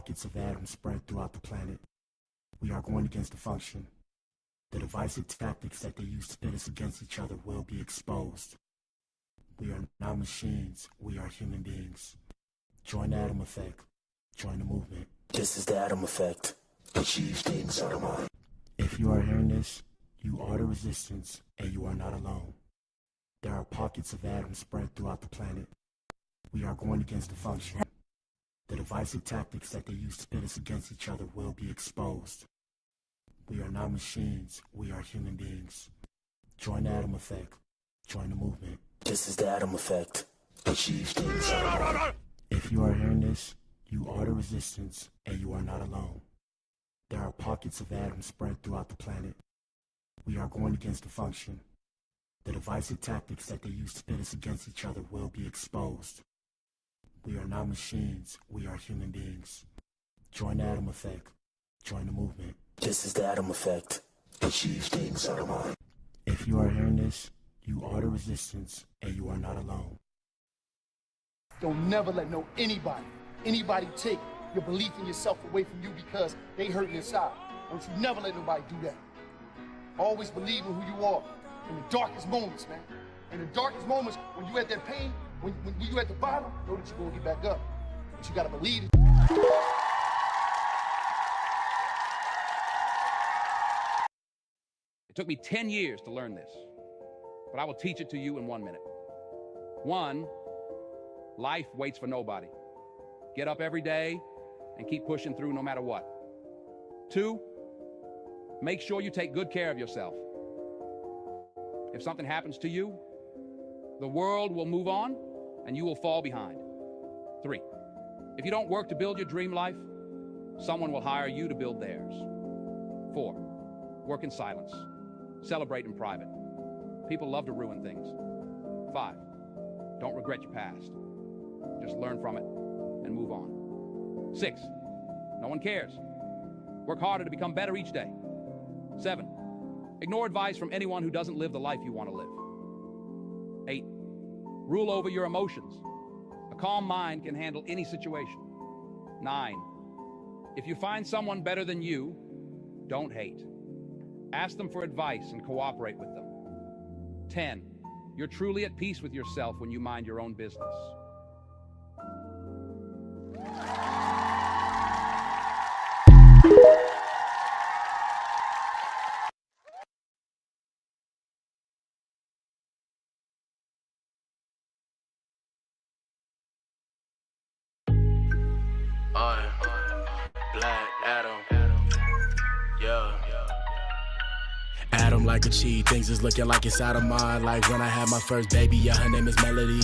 pockets of atoms spread throughout the planet. We are going against the function. The divisive tactics that they use to pit us against each other will be exposed. We are not machines, we are human beings. Join the Atom Effect. Join the movement. This is the Atom Effect. Achieve things out of mind. If you are hearing this, you are the resistance, and you are not alone. There are pockets of atoms spread throughout the planet. We are going against the function. The divisive tactics that they use to pit us against each other will be exposed. We are not machines, we are human beings. Join the Atom Effect. Join the movement. This is the Atom Effect. Achieve things out of mind. If you are hearing this, you are the resistance, and you are not alone. There are pockets of atoms spread throughout the planet. We are going against the function. The divisive tactics that they use to pit us against each other will be exposed. We are not machines, we are human beings. Join the Atom Effect. Join the movement. This is the Atom Effect. Achieve things out of mind. If you are hearing this, you are the resistance, and you are not alone. Don't never let anybody take your belief in yourself away from you because they hurt inside. Don't you never let nobody do that. Always believe in who you are in the darkest moments, man. In the darkest moments, when you at that pain, when you at the bottom, know that you're gonna get back up. But you gotta believe it. It took me 10 years to learn this, but I will teach it to you in 1 minute. 1, life waits for nobody. Get up every day and keep pushing through no matter what. 2, make sure you take good care of yourself. If something happens to you, the world will move on and you will fall behind. 3, if you don't work to build your dream life, someone will hire you to build theirs. 4, work in silence. Celebrate in private. People love to ruin things. 5, don't regret your past. Just learn from it and move on. 6, no one cares. Work harder to become better each day. 7, ignore advice from anyone who doesn't live the life you want to live. 8, rule over your emotions. A calm mind can handle any situation. 9, if you find someone better than you, don't hate. Ask them for advice and cooperate with them. 10, you're truly at peace with yourself when you mind your own business. Black Adam, yeah. Adam like a cheat, things is looking like it's out of mind. Like when I had my first baby, yeah, her name is Melody.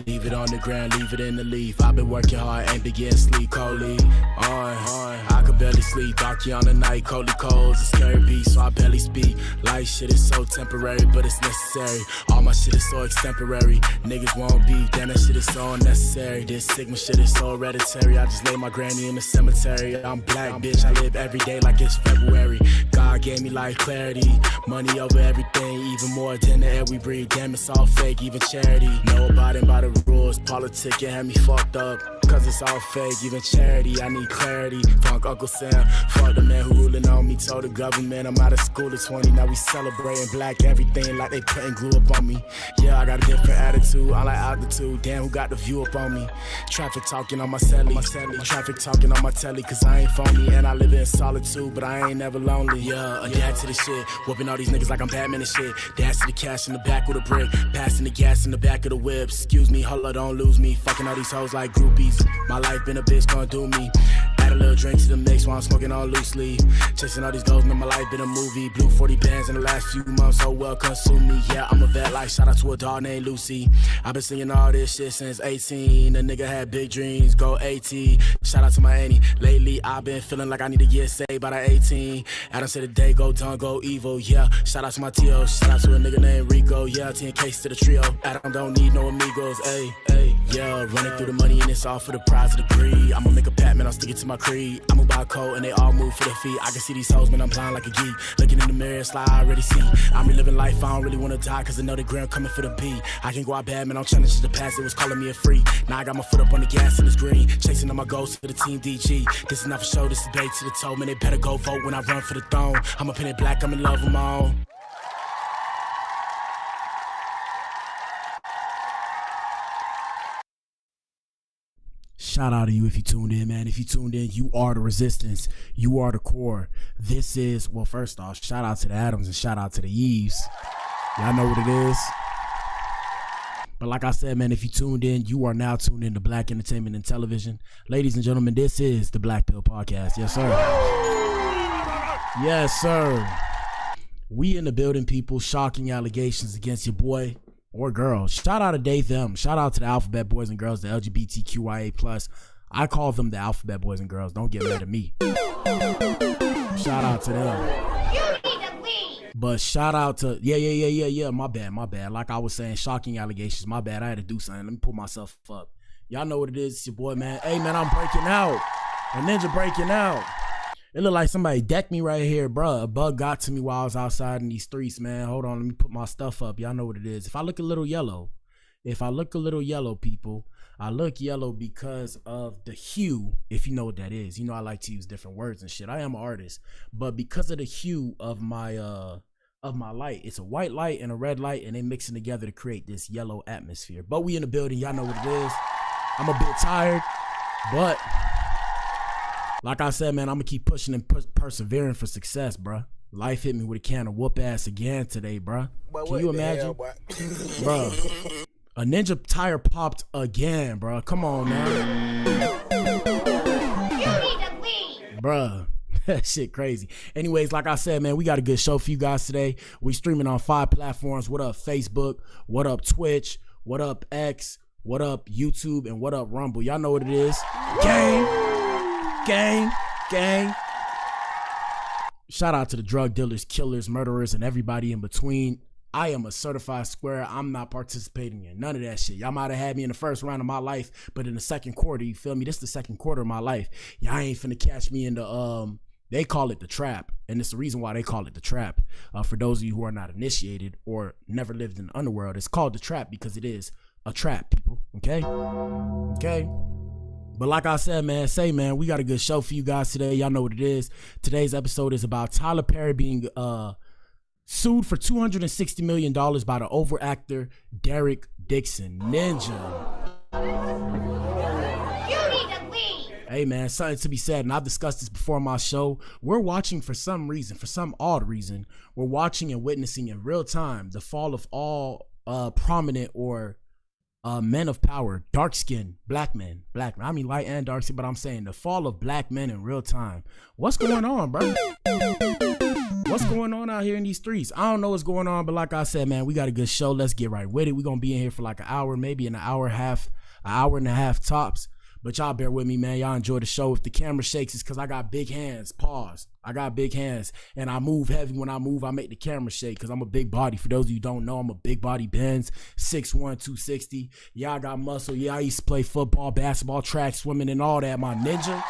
Leave it on the ground, leave it in the leaf. I've been working hard, ain't been getting sleep, coldly. I could barely sleep, darky on the night, coldly cold. It's a scary beast, so I barely speak. Life shit is so temporary, but it's necessary. All my shit is so extemporary. Niggas won't beef, damn that shit is so unnecessary. This Sigma shit is so hereditary. I just laid my granny in the cemetery. I'm black, bitch, I live every day like it's February. God gave me life clarity. Money over everything, even more than the air we breathe. Damn, it's all fake, even charity. No abiding by the rules, politic and had me fucked up. Cause it's all fake, even charity. I need clarity. Funk Uncle Sam, fuck the man who ruling on me. Told the government I'm out of school at 20. Now we celebrating black everything like they putting glue up on me. Yeah, I got a different attitude, I like altitude. Damn, who got the view up on me? Traffic talking on my celly. Traffic talking on my telly, cause I ain't phony. And I live in solitude, but I ain't never lonely. Yeah, adapt to the shit. Whooping all these niggas like I'm Batman and shit. Dash to the cash in the back with a brick. Passing the gas in the back of the whip. Excuse me, hold up, don't lose me. Fucking all these hoes like groupies. My life been a bitch, gon' do me. Add a little drink to the mix while I'm smoking on loose leaf. Chasing all these goals, man, my life been a movie. Blew 40 bands in the last few months, so well consume me. Yeah, I'm a vet, like shout out to a dog named Lucy. I've been singing all this shit since 18. A nigga had big dreams, go AT. Shout out to my auntie. Lately, I've been feeling like I need to get saved by the 18. Adam said the day go done, go evil, yeah. Shout out to my T.O. Shout out to a nigga named Rico, yeah. 10 case to the trio. Adam don't need no amigos, ayy. Yeah, running through the money and it's all for the prize of the greed. I'ma make a Batman I'll stick it to my creed. I move by code and they all move for their feet. I can see these hoes, man, I'm blind like a geek. Looking in the mirror, it's like I already see. I'm reliving life, I don't really wanna die, cause I know the ground coming for the beat. I can go out bad, man, I'm trying to change the past, it was calling me a freak. Now I got my foot up on the gas and it's green. Chasing all my goals for the team DG. This is not for show, this is bait to the toe, man, they better go vote when I run for the throne. I'm a penny black, I'm in love with my own. Shout out to you if you tuned in, man. If you tuned in, you are the resistance. You are the core. This is, well, first off, shout out to the Adams and shout out to the Eves. Y'all know what it is. But like I said, man, if you tuned in, you are now tuned in to Black Entertainment and Television. Ladies and gentlemen, this is the Blac Pill Podcast. Yes, sir. Yes, sir. We in the building, people. Shocking allegations against your boy or girl. Shout out to they, them. Shout out to the alphabet boys and girls, the LGBTQIA+. I call them the alphabet boys and girls. Don't get mad at me. Shout out to them. You need to leave. But shout out to, yeah. My bad. Like I was saying, shocking allegations. My bad. I had to do something. Let me pull myself up. Y'all know what it is. It's your boy, man. Hey, man, I'm breaking out. A ninja breaking out. It look like somebody decked me right here, bro. A bug got to me while I was outside in these streets, man. Hold on, let me put my stuff up. Y'all know what it is. If I look a little yellow, people, I look yellow because of the hue, if you know what that is. You know I like to use different words and shit. I am an artist. But because of the hue of my light, it's a white light and a red light, and they mixing together to create this yellow atmosphere. But we in the building. Y'all know what it is. I'm a bit tired, but like I said, man, I'm gonna keep pushing and persevering for success, bruh. Life hit me with a can of whoop ass again today, bruh. Can you imagine? Bruh, a ninja tire popped again, bruh. Come on, man. You need to leave. Bruh, that shit crazy. Anyways, like I said, man, we got a good show for you guys today. We streaming on 5 platforms. What up, Facebook? What up, Twitch? What up, X? What up, YouTube? And what up, Rumble? Y'all know what it is. Gang. Shout out to the drug dealers, killers, murderers, and everybody in between. I am a certified square. I'm not participating in none of that shit. Y'all might have had me in the first round of my life, but in the second quarter, you feel me? This is the second quarter of my life. Y'all ain't finna catch me in the, they call it the trap. And it's the reason why they call it the trap. For those of you who are not initiated or never lived in the underworld, it's called the trap because it is a trap, people. Okay? But like I said, man, we got a good show for you guys today. Y'all know what it is. Today's episode is about Tyler Perry being sued for $260 million by the overactor Derek Dixon. Ninja. You need to leave. Hey, man, something to be said, and I've discussed this before on my show. We're watching for some odd reason, we're watching and witnessing in real time the fall of all prominent or men of power, dark skinned black men. I mean light and dark skin, but I'm saying the fall of black men in real time. What's going on, bro? What's going on out here in these streets? I don't know what's going on, but like I said, man, we got a good show. Let's get right with it. We're gonna be in here for like an hour, maybe an hour and a half tops. But y'all bear with me, man. Y'all enjoy the show. If the camera shakes, it's because I got big hands. Pause. I got big hands. And I move heavy. When I move, I make the camera shake because I'm a big body. For those of you who don't know, I'm a big body Benz, 6'1", 260. Yeah, I got muscle. Yeah, I used to play football, basketball, track, swimming, and all that. My ninja.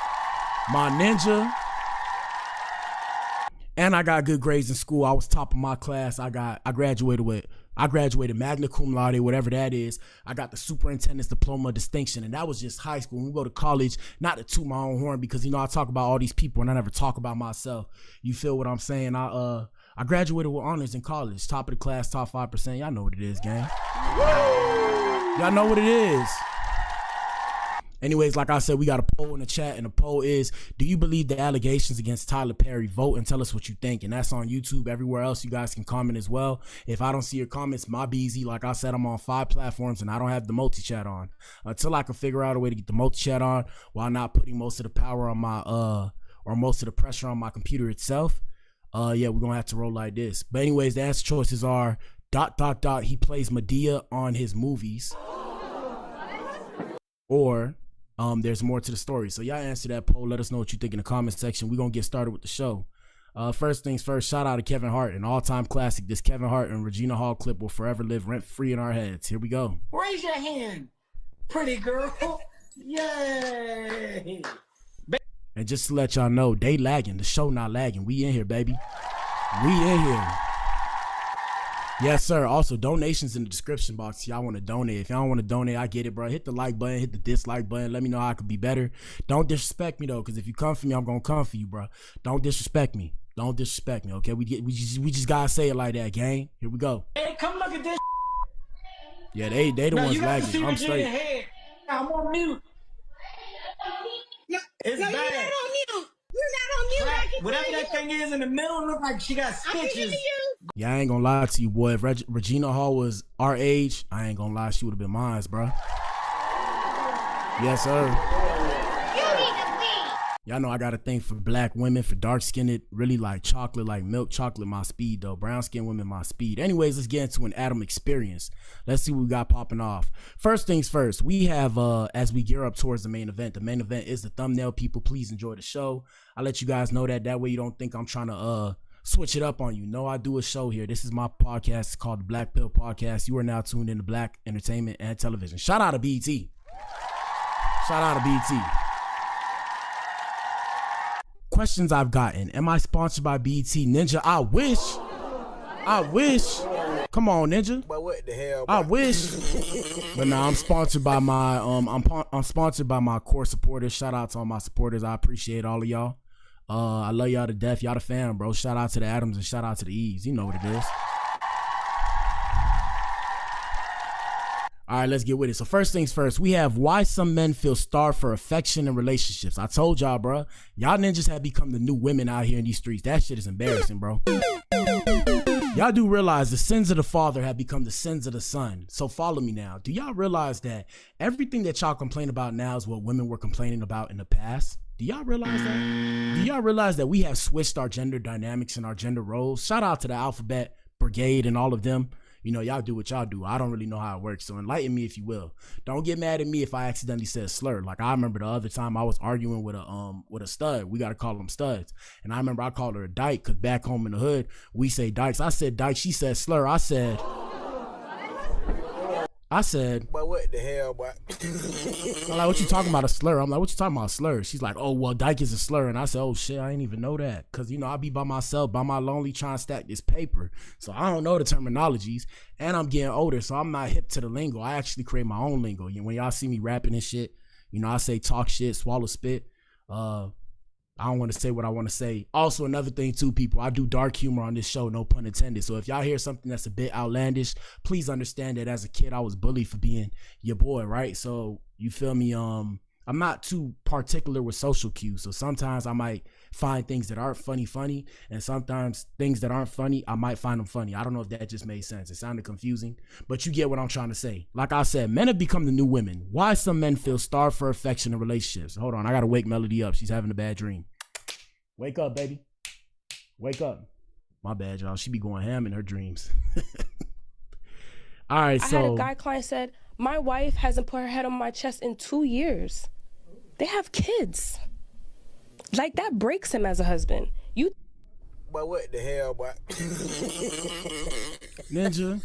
And I got good grades in school. I was top of my class. I graduated magna cum laude, whatever that is. I got the superintendent's diploma distinction, and that was just high school. When we go to college, not to toot my own horn, because you know I talk about all these people and I never talk about myself. You feel what I'm saying? I graduated with honors in college, top of the class, top 5%. Y'all know what it is, gang. Y'all know what it is. Anyways, like I said, we got a poll in the chat, and the poll is, do you believe the allegations against Tyler Perry? Vote and tell us what you think. And that's on YouTube. Everywhere else, you guys can comment as well. If I don't see your comments, my BZ, like I said, I'm on 5 platforms, and I don't have the multi-chat on. Until I can figure out a way to get the multi-chat on while not putting most of the power on my, or most of the pressure on my computer itself, yeah, we're going to have to roll like this. But anyways, the answer choices are ... he plays Medea on his movies. Or there's more to the story. So y'all answer that poll. Let us know what you think in the comment section. We're going to get started with the show. First things first, shout out to Kevin Hart, an all-time classic. This Kevin Hart and Regina Hall clip will forever live rent-free in our heads. Here we go. Raise your hand, pretty girl. Yay. And just to let y'all know, they lagging. The show not lagging. We in here, baby. We in here. Yes, sir. Also, donations in the description box. Y'all want to donate. If y'all want to donate, I get it, bro. Hit the like button. Hit the dislike button. Let me know how I could be better. Don't disrespect me, though, because if you come for me, I'm going to come for you, bro. Don't disrespect me. Don't disrespect me, okay? We just got to say it like that, gang. Here we go. Hey, come look at this. Yeah, they the ones lagging. I'm straight. Head. I'm on mute. It's bad. You're not on mute. You're not on mute. Right. I can Whatever hear that you. thing is in the middle, look like she got I can hear stitches. you. Yeah, I ain't gonna lie to you, boy. If Regina Hall was our age, I ain't gonna lie, she would have been mine, bro. Yes, sir. You need to leave. Y'all know I got a thing for black women, for dark-skinned, really like chocolate, like milk chocolate, my speed, though. Brown-skinned women, my speed. Anyways, let's get into an Adam experience. Let's see what we got popping off. First things first, we have, as we gear up towards the main event is the thumbnail. People, please enjoy the show. I'll let you guys know that. That way you don't think I'm trying to, switch it up on you. No, I do a show here. This is my podcast. It's called the Blac Pill Podcast. You are now tuned in to Black Entertainment and Television. Shout out to BT. Shout out to BT. Questions I've gotten. Am I sponsored by BT? Ninja, I wish. I wish. Come on, Ninja. But what the hell? I wish. But nah, I'm sponsored by my I'm sponsored by my core supporters. Shout out to all my supporters. I appreciate all of y'all. I love y'all to death. Y'all the fam, bro. Shout out to the Adams and shout out to the Eves. You know what it is. All right, let's get with it. So first things first, we have why some men feel starved for affection in relationships. I told y'all, bro. Y'all ninjas have become the new women out here in these streets. That shit is embarrassing, bro. Y'all do realize the sins of the father have become the sins of the son. So follow me now. Do y'all realize that everything that y'all complain about now is what women were complaining about in the past? Do y'all realize that? Do y'all realize that we have switched our gender dynamics and our gender roles? Shout out to the Alphabet Brigade and all of them. You know, y'all do what y'all do. I don't really know how it works, so enlighten me if you will. Don't get mad at me if I accidentally said slur. Like I remember the other time I was arguing with a stud. We gotta call them studs. And I remember I called her a dyke because back home in the hood, we say dykes. I said dyke, she said slur. I said, But what the hell, boy? I'm like, what you talking about a slur? I'm like, what you talking about a slur? She's like, oh, well, dyke is a slur. And I said, oh, shit, I didn't even know that. Because, you know, I be by myself, by my lonely, trying to stack this paper. So I don't know the terminologies. And I'm getting older, so I'm not hip to the lingo. I actually create my own lingo. You know, when y'all see me rapping and shit, you know, I say talk shit, swallow spit. I don't want to say what I want to say. Also, another thing too, people, I do dark humor on this show, no pun intended. So if y'all hear something that's a bit outlandish, please understand that as a kid, I was bullied for being your boy, right? So you feel me? I'm not too particular with social cues. So sometimes I might find things that aren't funny, and sometimes things that aren't funny, I might find them funny. I don't know if that just made sense. It sounded confusing, but you get what I'm trying to say. Like I said, men have become the new women. Why some men feel starved for affection in relationships? Hold on, I gotta wake Melody up. She's having a bad dream. Wake up, baby. Wake up. My bad, y'all. She be going ham in her dreams. All right, so I had a guy client said, my wife hasn't put her head on my chest in 2 years. They have kids. Like, that breaks him as a husband. You. But what the hell, boy? Ninja,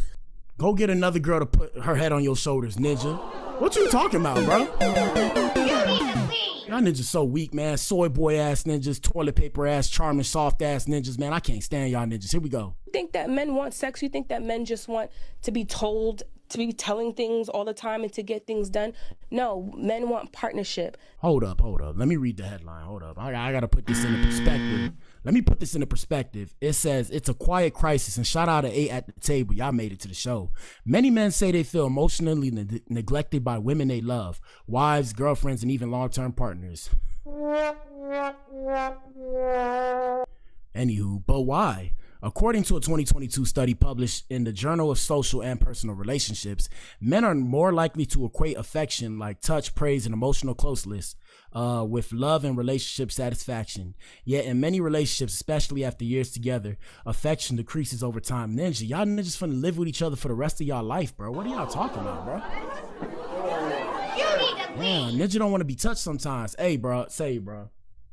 go get another girl to put her head on your shoulders, Ninja. What you talking about, bro? Y'all ninjas so weak, man. Soy boy ass ninjas, toilet paper ass, charming, soft ass ninjas, man. I can't stand y'all ninjas. Here we go. You think that men want sex? You think that men just want to be told, to be telling things all the time and to get things done? No, men want partnership. Hold up. Let me read the headline. Hold up. I got to put this into perspective. Let me put this into perspective. It says, it's a quiet crisis, and shout out to 8 at the table. Y'all made it to the show. Many men say they feel emotionally neglected by women they love, wives, girlfriends, and even long-term partners. Anywho, but why? According to a 2022 study published in the Journal of Social and Personal Relationships, men are more likely to equate affection like touch, praise, and emotional closeness with love and relationship satisfaction. Yet in many relationships, especially after years together, affection decreases over time. Ninja, y'all niggas finna live with each other for the rest of y'all life, bro. What are y'all talking about, bro? Damn, Ninja don't want to be touched sometimes. Hey, bro, bro.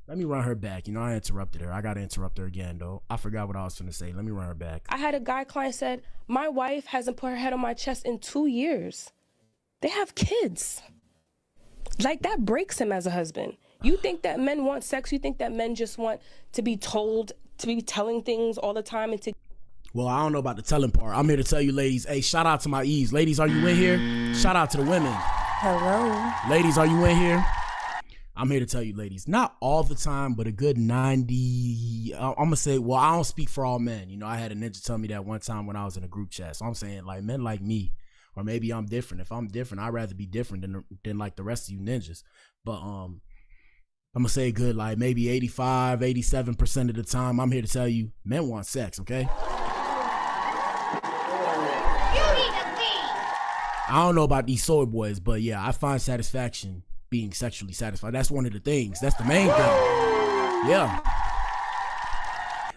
Let me run her back. You know, I interrupted her. I got to interrupt her again, though. I forgot what I was finna say. Let me run her back. I had a guy client said, my wife hasn't put her head on my chest in 2 years. They have kids. Like, that breaks him as a husband. You think that men want sex? You think that men just want to be told, to be telling things all the time and to... Well, I don't know about the telling part. I'm here to tell you, ladies, hey, shout out to my E's. Ladies, are you in here? Shout out to the women. Hello. Ladies, are you in here? I'm here to tell you, ladies, not all the time, but a good 90, I'm going to say, well, I don't speak for all men. You know, I had a ninja tell me that one time when I was in a group chat. So I'm saying, like, men like me, or maybe I'm different. If I'm different, I'd rather be different than like the rest of you ninjas. But I'm going to say good, like maybe 85, 87% of the time, I'm here to tell you, men want sex, okay? I don't know about these soy boys, but yeah, I find satisfaction being sexually satisfied. That's one of the things. That's the main thing. Yeah.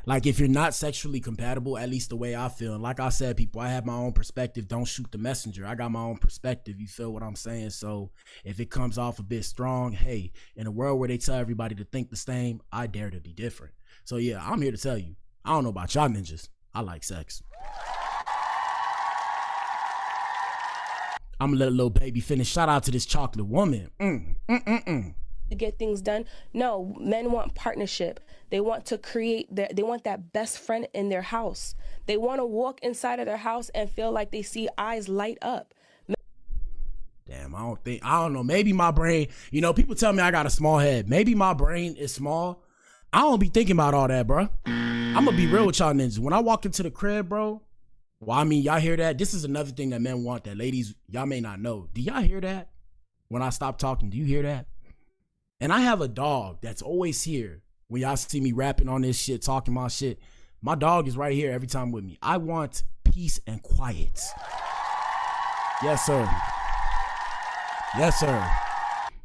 Like if you're not sexually compatible, at least the way I feel, and like I said, people, I have my own perspective. Don't shoot the messenger. I got my own perspective. You feel what I'm saying? So if it comes off a bit strong, hey, in a world where they tell everybody to think the same, I dare to be different. So yeah, I'm here to tell you, I don't know about y'all ninjas. I like sex. I'm gonna let a little baby finish. Shout out to this chocolate woman. To get things done. No, men want partnership. They want to create they want that best friend in their house. They want to walk inside of their house and feel like they see eyes light up. Damn, I don't know. Maybe my brain, you know, people tell me I got a small head. Maybe my brain is small. I don't be thinking about all that, bro. I'm gonna be real with y'all ninjas. When I walk into the crib, bro, well, I mean, y'all hear that? This is another thing that men want that ladies, y'all may not know. Do y'all hear that? When I stop talking, do you hear that? And I have a dog that's always here. When y'all see me rapping on this shit, talking my shit, my dog is right here every time with me. I want peace and quiet. Yes, sir. Yes, sir.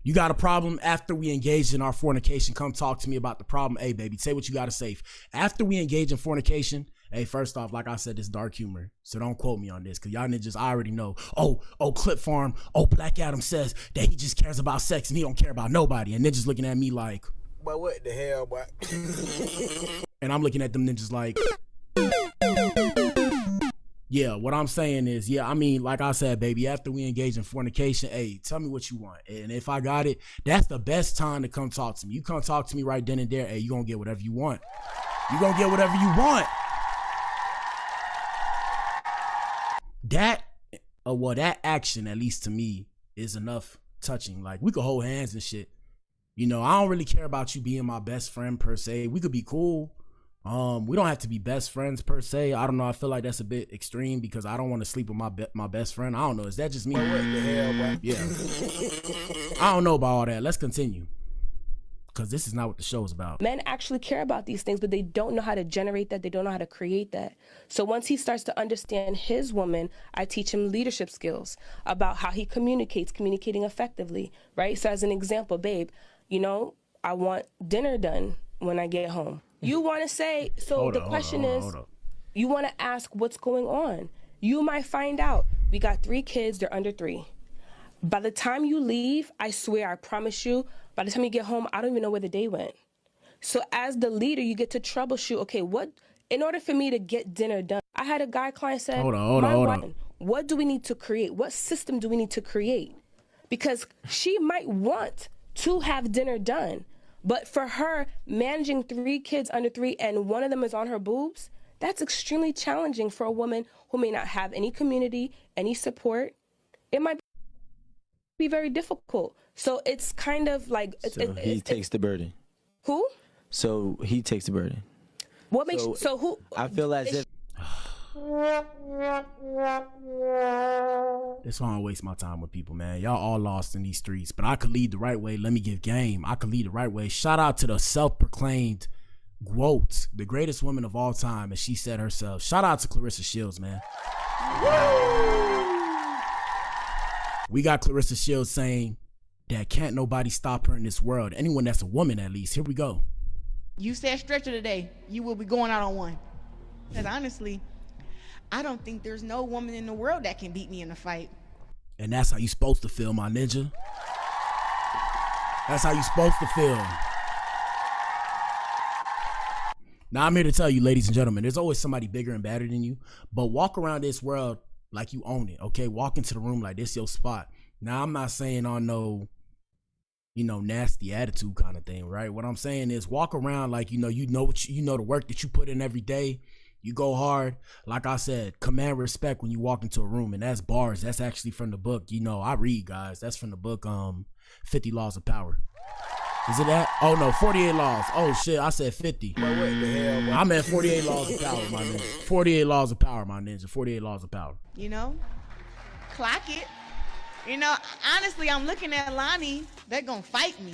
You got a problem after we engage in our fornication, come talk to me about the problem. Hey, baby, say what you got to say. After we engage in fornication, hey, first off, like I said, it's dark humor. So don't quote me on this, because y'all ninjas, I already know. Oh, Clip Farm. Oh, Black Adam says that he just cares about sex and he don't care about nobody. And ninjas looking at me like, but what the hell, boy? And I'm looking at them ninjas like, yeah, what I'm saying is, yeah, I mean, like I said, baby, after we engage in fornication, hey, tell me what you want. And if I got it, that's the best time to come talk to me. You come talk to me right then and there, hey, you gonna get whatever you want. You gonna get whatever you want. That action, at least to me, is enough touching. Like, we could hold hands and shit. You know, I don't really care about you being my best friend per se. We could be cool. We don't have to be best friends per se. I don't know. I feel like that's a bit extreme because I don't want to sleep with my best friend. I don't know. Is that just me? What the hell, boy? Yeah. I don't know about all that. Let's continue. Because this is not what the show is about. Men actually care about these things, but they don't know how to generate that. They don't know how to create that. So once he starts to understand his woman, I teach him leadership skills about how he communicating effectively, right? So as an example, babe, you know, I want dinner done when I get home. You want to say, so the question is, you want to ask what's going on. You might find out, we got 3 kids, they're under 3. By the time you leave, I swear, I promise you, by the time you get home, I don't even know where the day went. So as the leader, you get to troubleshoot, okay, in order for me to get dinner done, I had a guy client say, hold on. What do we need to create? What system do we need to create? Because she might want to have dinner done, but for her, managing 3 kids under 3 and one of them is on her boobs, that's extremely challenging for a woman who may not have any community, any support. It might be very difficult. So it's kind of like... he takes the burden. Who? So he takes the burden. What makes... So who... I feel as if... That's why I don't waste my time with people, man. Y'all all lost in these streets, but I could lead the right way. Let me give game. I could lead the right way. Shout out to the self-proclaimed GWOAT, the greatest woman of all time, as she said herself. Shout out to Clarissa Shields, man. We got Clarissa Shields saying that can't nobody stop her in this world. Anyone that's a woman, at least. Here we go. You said stretcher today. You will be going out on one. Because honestly, I don't think there's no woman in the world that can beat me in a fight. And that's how you supposed to feel, my ninja. That's how you supposed to feel. Now, I'm here to tell you, ladies and gentlemen, there's always somebody bigger and badder than you, but walk around this world like you own it, okay? Walk into the room like this your spot. Now, I'm not saying on no, nasty attitude kind of thing, right? What I'm saying is walk around like, you know the work that you put in every day. You go hard. Like I said, command respect when you walk into a room. And that's bars. That's actually from the book. I read, guys. That's from the book 50 Laws of Power. Is it that? Oh, no, 48 Laws. Oh, shit, I said 50. What the hell, boy? I meant 48 Laws of Power, my ninja. 48 Laws of Power, my ninja. 48 Laws of Power. Clock it. Honestly, I'm looking at Lonnie. They're going to fight me.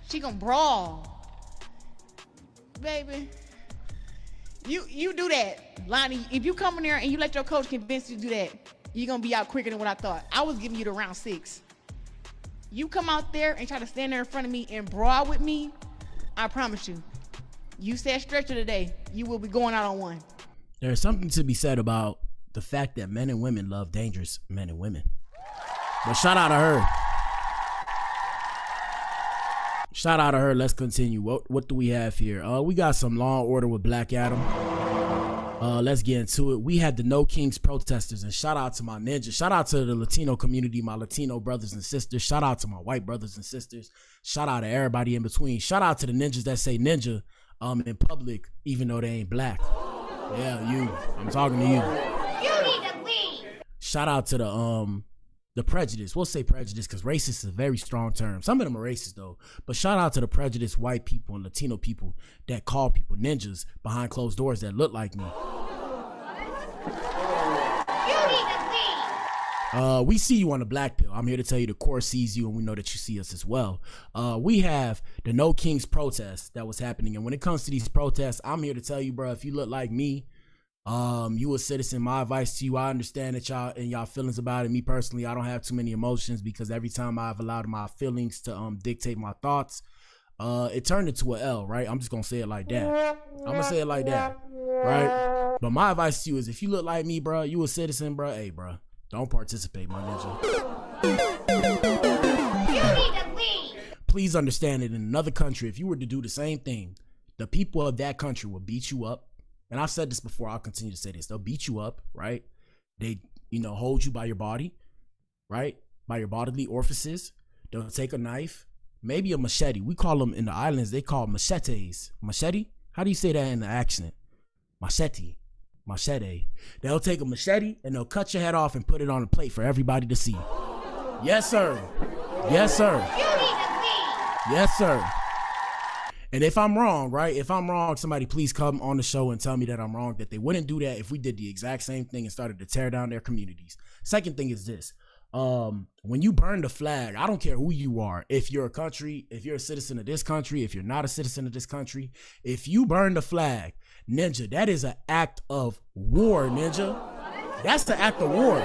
She going to brawl. Baby. You do that, Lonnie. If you come in there and you let your coach convince you to do that, you're going to be out quicker than what I thought. I was giving you the round 6. You come out there and try to stand there in front of me and brawl with me, I promise you, you said stretcher today, you will be going out on one. There's something to be said about the fact that men and women love dangerous men and women. But shout out to her. Shout out to her. Let's continue. What do we have here? We got some Law and Order with Black Adam. Let's get into it. We had the No Kings protesters, and shout out to my ninja. Shout out to the Latino community, my Latino brothers and sisters. Shout out to my white brothers and sisters. Shout out to everybody in between. Shout out to the ninjas that say ninja in public, even though they ain't black. Yeah, you. I'm talking to you. You need to leave. Shout out to the prejudice. We'll say prejudice because racist is a very strong term. Some of them are racist though. But shout out to the prejudiced white people and Latino people that call people ninjas behind closed doors that look like me. You need to leave. We see you on the Blac Pill. I'm here to tell you the court sees you and we know that you see us as well. We have the No Kings protest that was happening. And when it comes to these protests, I'm here to tell you, bro, if you look like me, you a citizen, my advice to you, I understand that y'all feelings about it. Me personally, I don't have too many emotions because every time I've allowed my feelings to dictate my thoughts, it turned into an L, right? I'm just gonna say it like that. I'm gonna say it like that, right? But my advice to you is if you look like me, bro, you a citizen, bro, hey, bro, don't participate, my ninja. You need to leave. Please understand that in another country, if you were to do the same thing, the people of that country will beat you up. And I've said this before, I'll continue to say this. They'll beat you up, right? They, hold you by your body, right? By your bodily orifices. They'll take a knife, maybe a machete. We call them in the islands, they call machetes. Machete? How do you say that in the accent? Machete. Machete. They'll take a machete and they'll cut your head off and put it on a plate for everybody to see. Yes, sir. Yes, sir. You need to leave. Yes, sir. And if I'm wrong, right? If I'm wrong, somebody please come on the show and tell me that I'm wrong, that they wouldn't do that if we did the exact same thing and started to tear down their communities. Second thing is this. When you burn the flag, I don't care who you are. If you're a citizen of this country, if you're not a citizen of this country, if you burn the flag, ninja, that is an act of war, ninja. That's the act of war.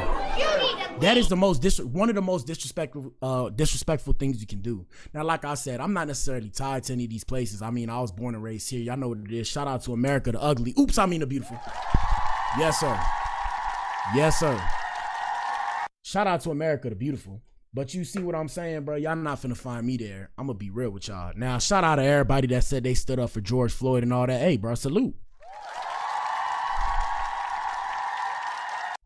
That is one of the most disrespectful things you can do. Now, like I said, I'm not necessarily tied to any of these places. I mean, I was born and raised here. Y'all know what it is. Shout out to America the ugly. Oops, I mean the beautiful. Yes, sir. Yes, sir. Shout out to America the beautiful. But you see what I'm saying, bro? Y'all not finna find me there. I'm gonna be real with y'all. Now, shout out to everybody that said they stood up for George Floyd and all that. Hey, bro, salute.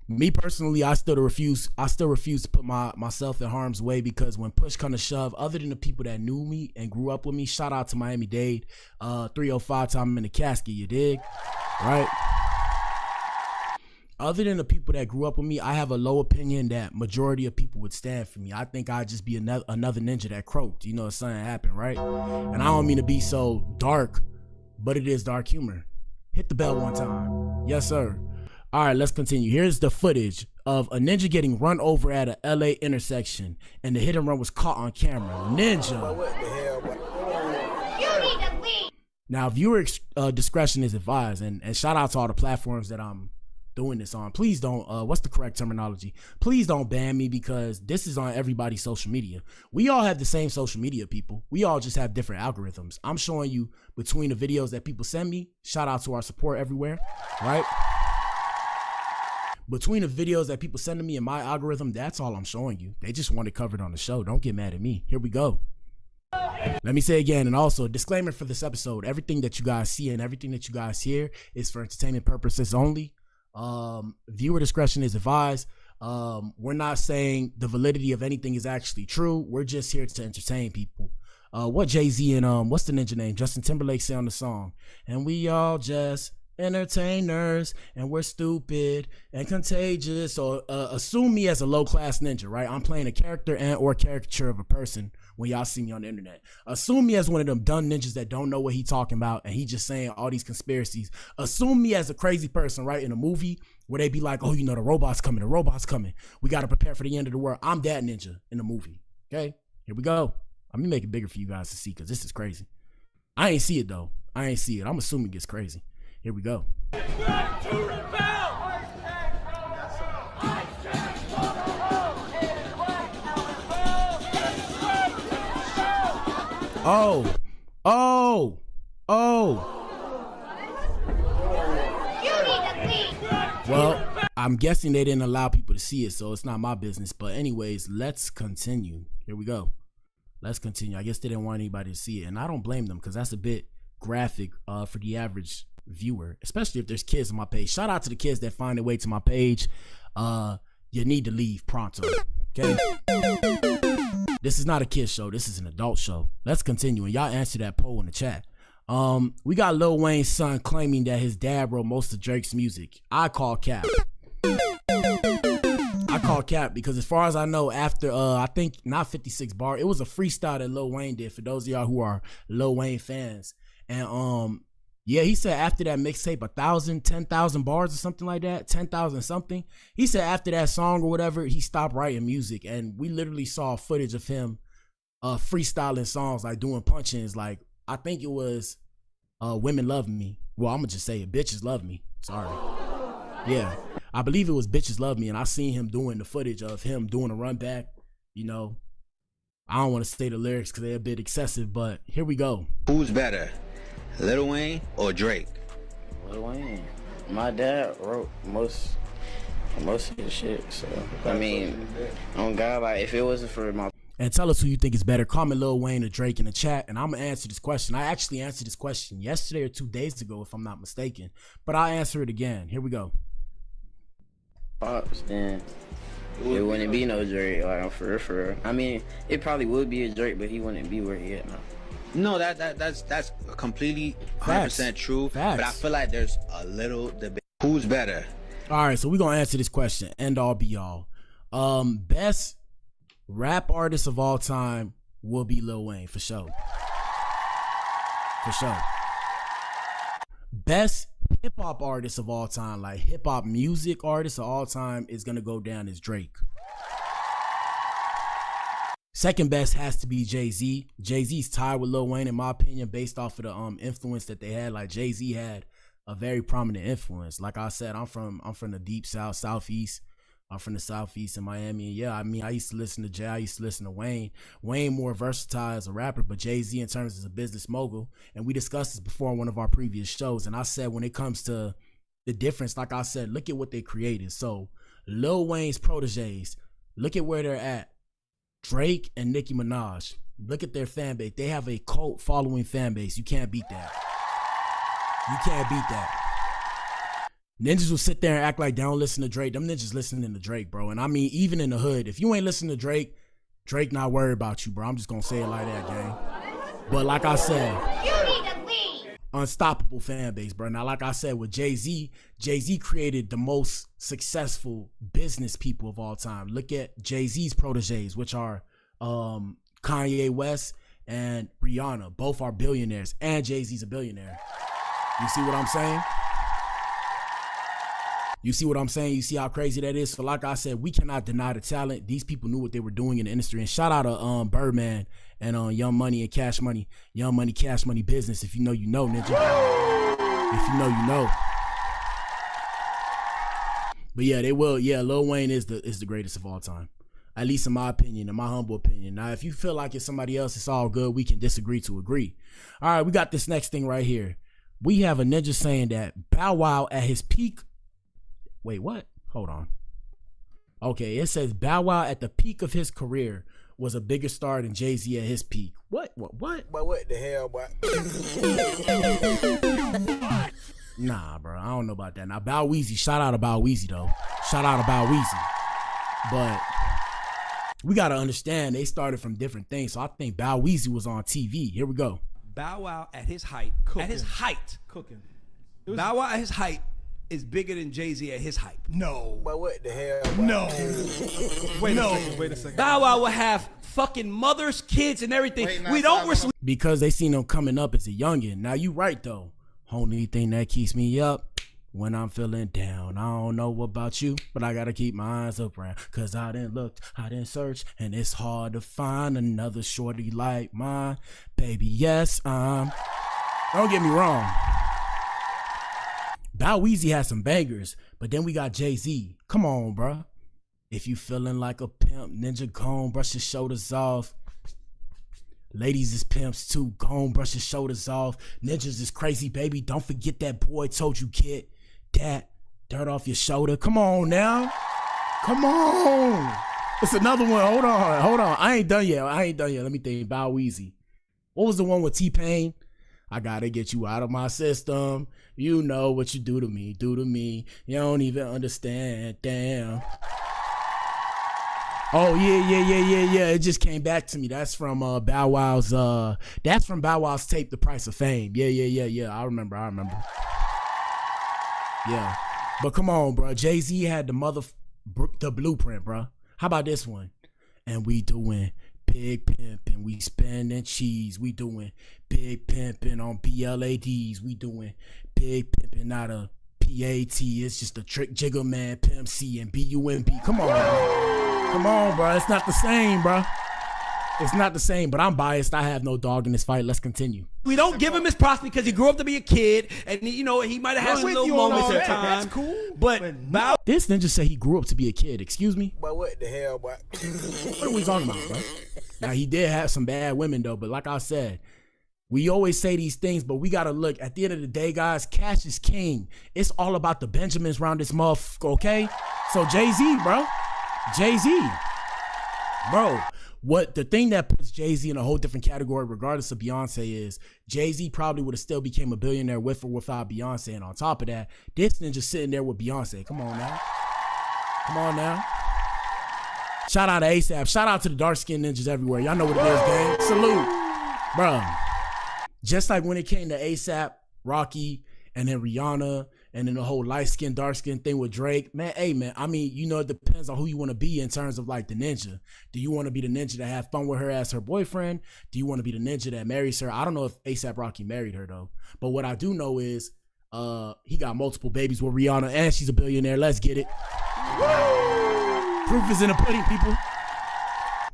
Me personally, I still refuse to put myself in harm's way because when push come to shove, other than the people that knew me and grew up with me, shout out to Miami-Dade, 305 time I'm in the casket, you dig? Right? Other than the people that grew up with me, I have a low opinion that majority of people would stand for me. I think I'd just be another ninja that croaked, if something happened, right? And I don't mean to be so dark, but it is dark humor. Hit the bell one time. Yes, sir. All right, let's continue. Here's the footage of a ninja getting run over at a LA intersection, and the hit and run was caught on camera. Ninja. What the hell, boy? You need to leave. Now, viewer discretion is advised, and shout out to all the platforms that I'm doing this on. Please don't, what's the correct terminology? Please don't ban me because this is on everybody's social media. We all have the same social media, people. We all just have different algorithms. I'm showing you between the videos that people send me. Shout out to our support everywhere, right? Between the videos that people send to me and my algorithm, that's all I'm showing you. They just want it covered on the show. Don't get mad at me. Here we go. Let me say again, and also disclaimer for this episode, everything that you guys see and everything that you guys hear is for entertainment purposes only. Viewer discretion is advised. We're not saying the validity of anything is actually true. We're just here to entertain people. what Jay-Z and what's the ninja name? Justin Timberlake say on the song. And we all just entertainers, and we're stupid and contagious. So assume me as a low-class ninja, right? I'm playing a character and or caricature of a person when y'all see me on the internet. Assume me as one of them dumb ninjas that don't know what he talking about, and he just saying all these conspiracies. Assume me as a crazy person, right? In a movie where they be like, oh, you know, the robot's coming, we got to prepare for the end of the world. I'm that ninja in the movie, okay? Here we go. I'm gonna make it bigger for you guys to see, because this is crazy. I ain't see it, though. I'm assuming it's crazy. Here we go. Oh. Well, I'm guessing they didn't allow people to see it, so it's not my business. But anyways, let's continue. Here we go. Let's continue. I guess they didn't want anybody to see it, and I don't blame them, because that's a bit graphic for the average viewer, especially if there's kids on my page. Shout out to the kids that find their way to my page. You need to leave pronto, okay? This is not a kid show. This is an adult show. Let's continue, and y'all answer that poll in the chat. We got Lil Wayne's son claiming that his dad wrote most of Drake's music. I call cap. Because as far as I know, after I think not 56 bar, it was a freestyle that Lil Wayne did, for those of y'all who are Lil Wayne fans. And yeah, he said after that mixtape, 10,000 bars or something like that, 10,000 something. He said after that song or whatever, he stopped writing music, and we literally saw footage of him freestyling songs, like doing punch-ins. Like, I think it was Women Love Me. Well, I'm gonna just say it, Bitches Love Me. Sorry. Yeah, I believe it was Bitches Love Me, and I seen him doing the footage of him doing a run back. You know, I don't want to say the lyrics because they're a bit excessive, but here we go. Who's better, Lil Wayne or Drake? Lil Wayne. My dad wrote most of the shit, so I mean, on God, like, if it wasn't for my... And tell us who you think is better. Comment Lil Wayne or Drake in the chat, and I'm gonna answer this question. I actually answered this question yesterday or 2 days ago, if I'm not mistaken, but I'll answer it again. Here we go. Pops, then it wouldn't be no Drake, like, for real. I mean, it probably would be a Drake, but he wouldn't be where he at now. No, that's completely 100% true. Facts. But I feel like there's a little debate. Who's better? All right, so we're gonna answer this question. End all be all. Best rap artist of all time will be Lil Wayne, for sure. For sure. Best hip hop artist of all time, like hip hop music artist of all time, is gonna go down as Drake. Second best has to be Jay-Z. Jay-Z's tied with Lil Wayne, in my opinion, based off of the influence that they had. Like, Jay-Z had a very prominent influence. Like I said, I'm from the deep south, southeast. I'm from the southeast in Miami. And yeah, I mean, I used to listen to Jay. I used to listen to Wayne. Wayne more versatile as a rapper, but Jay-Z in terms as a business mogul. And we discussed this before on one of our previous shows. And I said, when it comes to the difference, like I said, look at what they created. So Lil Wayne's proteges, look at where they're at. Drake and Nicki Minaj, look at their fan base. They have a cult following fan base. You can't beat that. You can't beat that. Ninjas will sit there and act like they don't listen to Drake. Them ninjas listening to Drake, bro. And I mean, even in the hood, if you ain't listening to Drake, Drake not worried about you, bro. I'm just gonna say it like that, gang. But like I said, You need to leave. Unstoppable fan base, bro. Now, like I said, with Jay-Z, Jay-Z created the most successful business people of all time. Look at Jay-Z's proteges, which are Kanye West and Rihanna. Both are billionaires, and Jay-Z's a billionaire. You see what I'm saying? You see what I'm saying? You see how crazy that is? So like I said, we cannot deny the talent. These people knew what they were doing in the industry. And shout out to Birdman and Young Money and Cash Money. Young Money, Cash Money business. If you know, you know, ninja. If you know, you know. But yeah, they will. Yeah, Lil Wayne is the greatest of all time. At least in my opinion, in my humble opinion. Now, if you feel like it's somebody else, it's all good. We can disagree to agree. All right, we got this next thing right here. We have a ninja saying that Bow Wow at his peak. Wait, what? Hold on. Okay, it says Bow Wow at the peak of his career was a bigger star than Jay-Z at his peak. What? But what the hell, boy? Nah, bro, I don't know about that. Now, Bow Weezy, shout out to Bow Weezy, though. Shout out to Bow Weezy. But we gotta understand they started from different things. So I think Bow Weezy was on TV. Here we go. Bow Wow at his height. Cooking. At his height. Cooking. Bow Wow at his height is bigger than Jay-Z at his height. No. But what the hell? Boy? No. Wait a second. Bow Wow will have fucking mothers, kids, and everything. We don't respect. Because they seen him coming up as a youngin'. Now you right though. Only thing that keeps me up when I'm feeling down. I don't know about you, but I gotta keep my eyes up around. Cause I didn't look, I didn't search, and it's hard to find another shorty like mine. Baby, yes, don't get me wrong. Bow Weezy has some bangers, but then we got Jay-Z. Come on, bruh. If you feeling like a pimp, ninja, gone, brush your shoulders off. Ladies is pimps too, gone, brush your shoulders off. Ninjas is crazy, baby. Don't forget that boy told you, kid. That dirt off your shoulder. Come on now. Come on. It's another one. Hold on. I ain't done yet. Let me think. Bow Weezy. What was the one with T-Pain? I gotta get you out of my system. You know what you do to me. You don't even understand. Damn. Oh yeah. It just came back to me. That's from Bow Wow's tape, The Price of Fame. Yeah. I remember. Yeah. But come on, bro. Jay-Z had the blueprint, bro. How about this one? And we doing big pimping, we spending cheese. We doing big pimping on BLADs. We doing big pimping, not a PAT. It's just a trick jigger man, Pimp C and BUMB. Come on, bro. It's not the same, bro. It's not the same, but I'm biased. I have no dog in this fight. Let's continue. We don't give him his props because he grew up to be a kid, and he might have had some little moments at times. That's cool. But this ninja said he grew up to be a kid. Excuse me? But what the hell, boy? What are we talking about, bro? Now, he did have some bad women, though, but like I said, we always say these things, but we got to look. At the end of the day, guys, cash is king. It's all about the Benjamins around this motherfucker, okay? So Jay-Z, bro. Bro, what the thing that puts Jay-Z in a whole different category, regardless of Beyonce, is Jay-Z probably would have still became a billionaire with or without Beyonce. And on top of that, this ninja sitting there with Beyonce. Come on now. Shout out to ASAP. Shout out to the dark-skinned ninjas everywhere. Y'all know what it is, gang. Salute. Bro, just like when it came to ASAP, Rocky, and then Rihanna, and then the whole light-skinned, dark-skinned thing with Drake, man, hey, man, I mean, it depends on who you want to be in terms of, like, the ninja. Do you want to be the ninja that have fun with her as her boyfriend? Do you want to be the ninja that marries her? I don't know if ASAP Rocky married her, though. But what I do know is he got multiple babies with Rihanna, and she's a billionaire. Let's get it. Proof is in the pudding, people.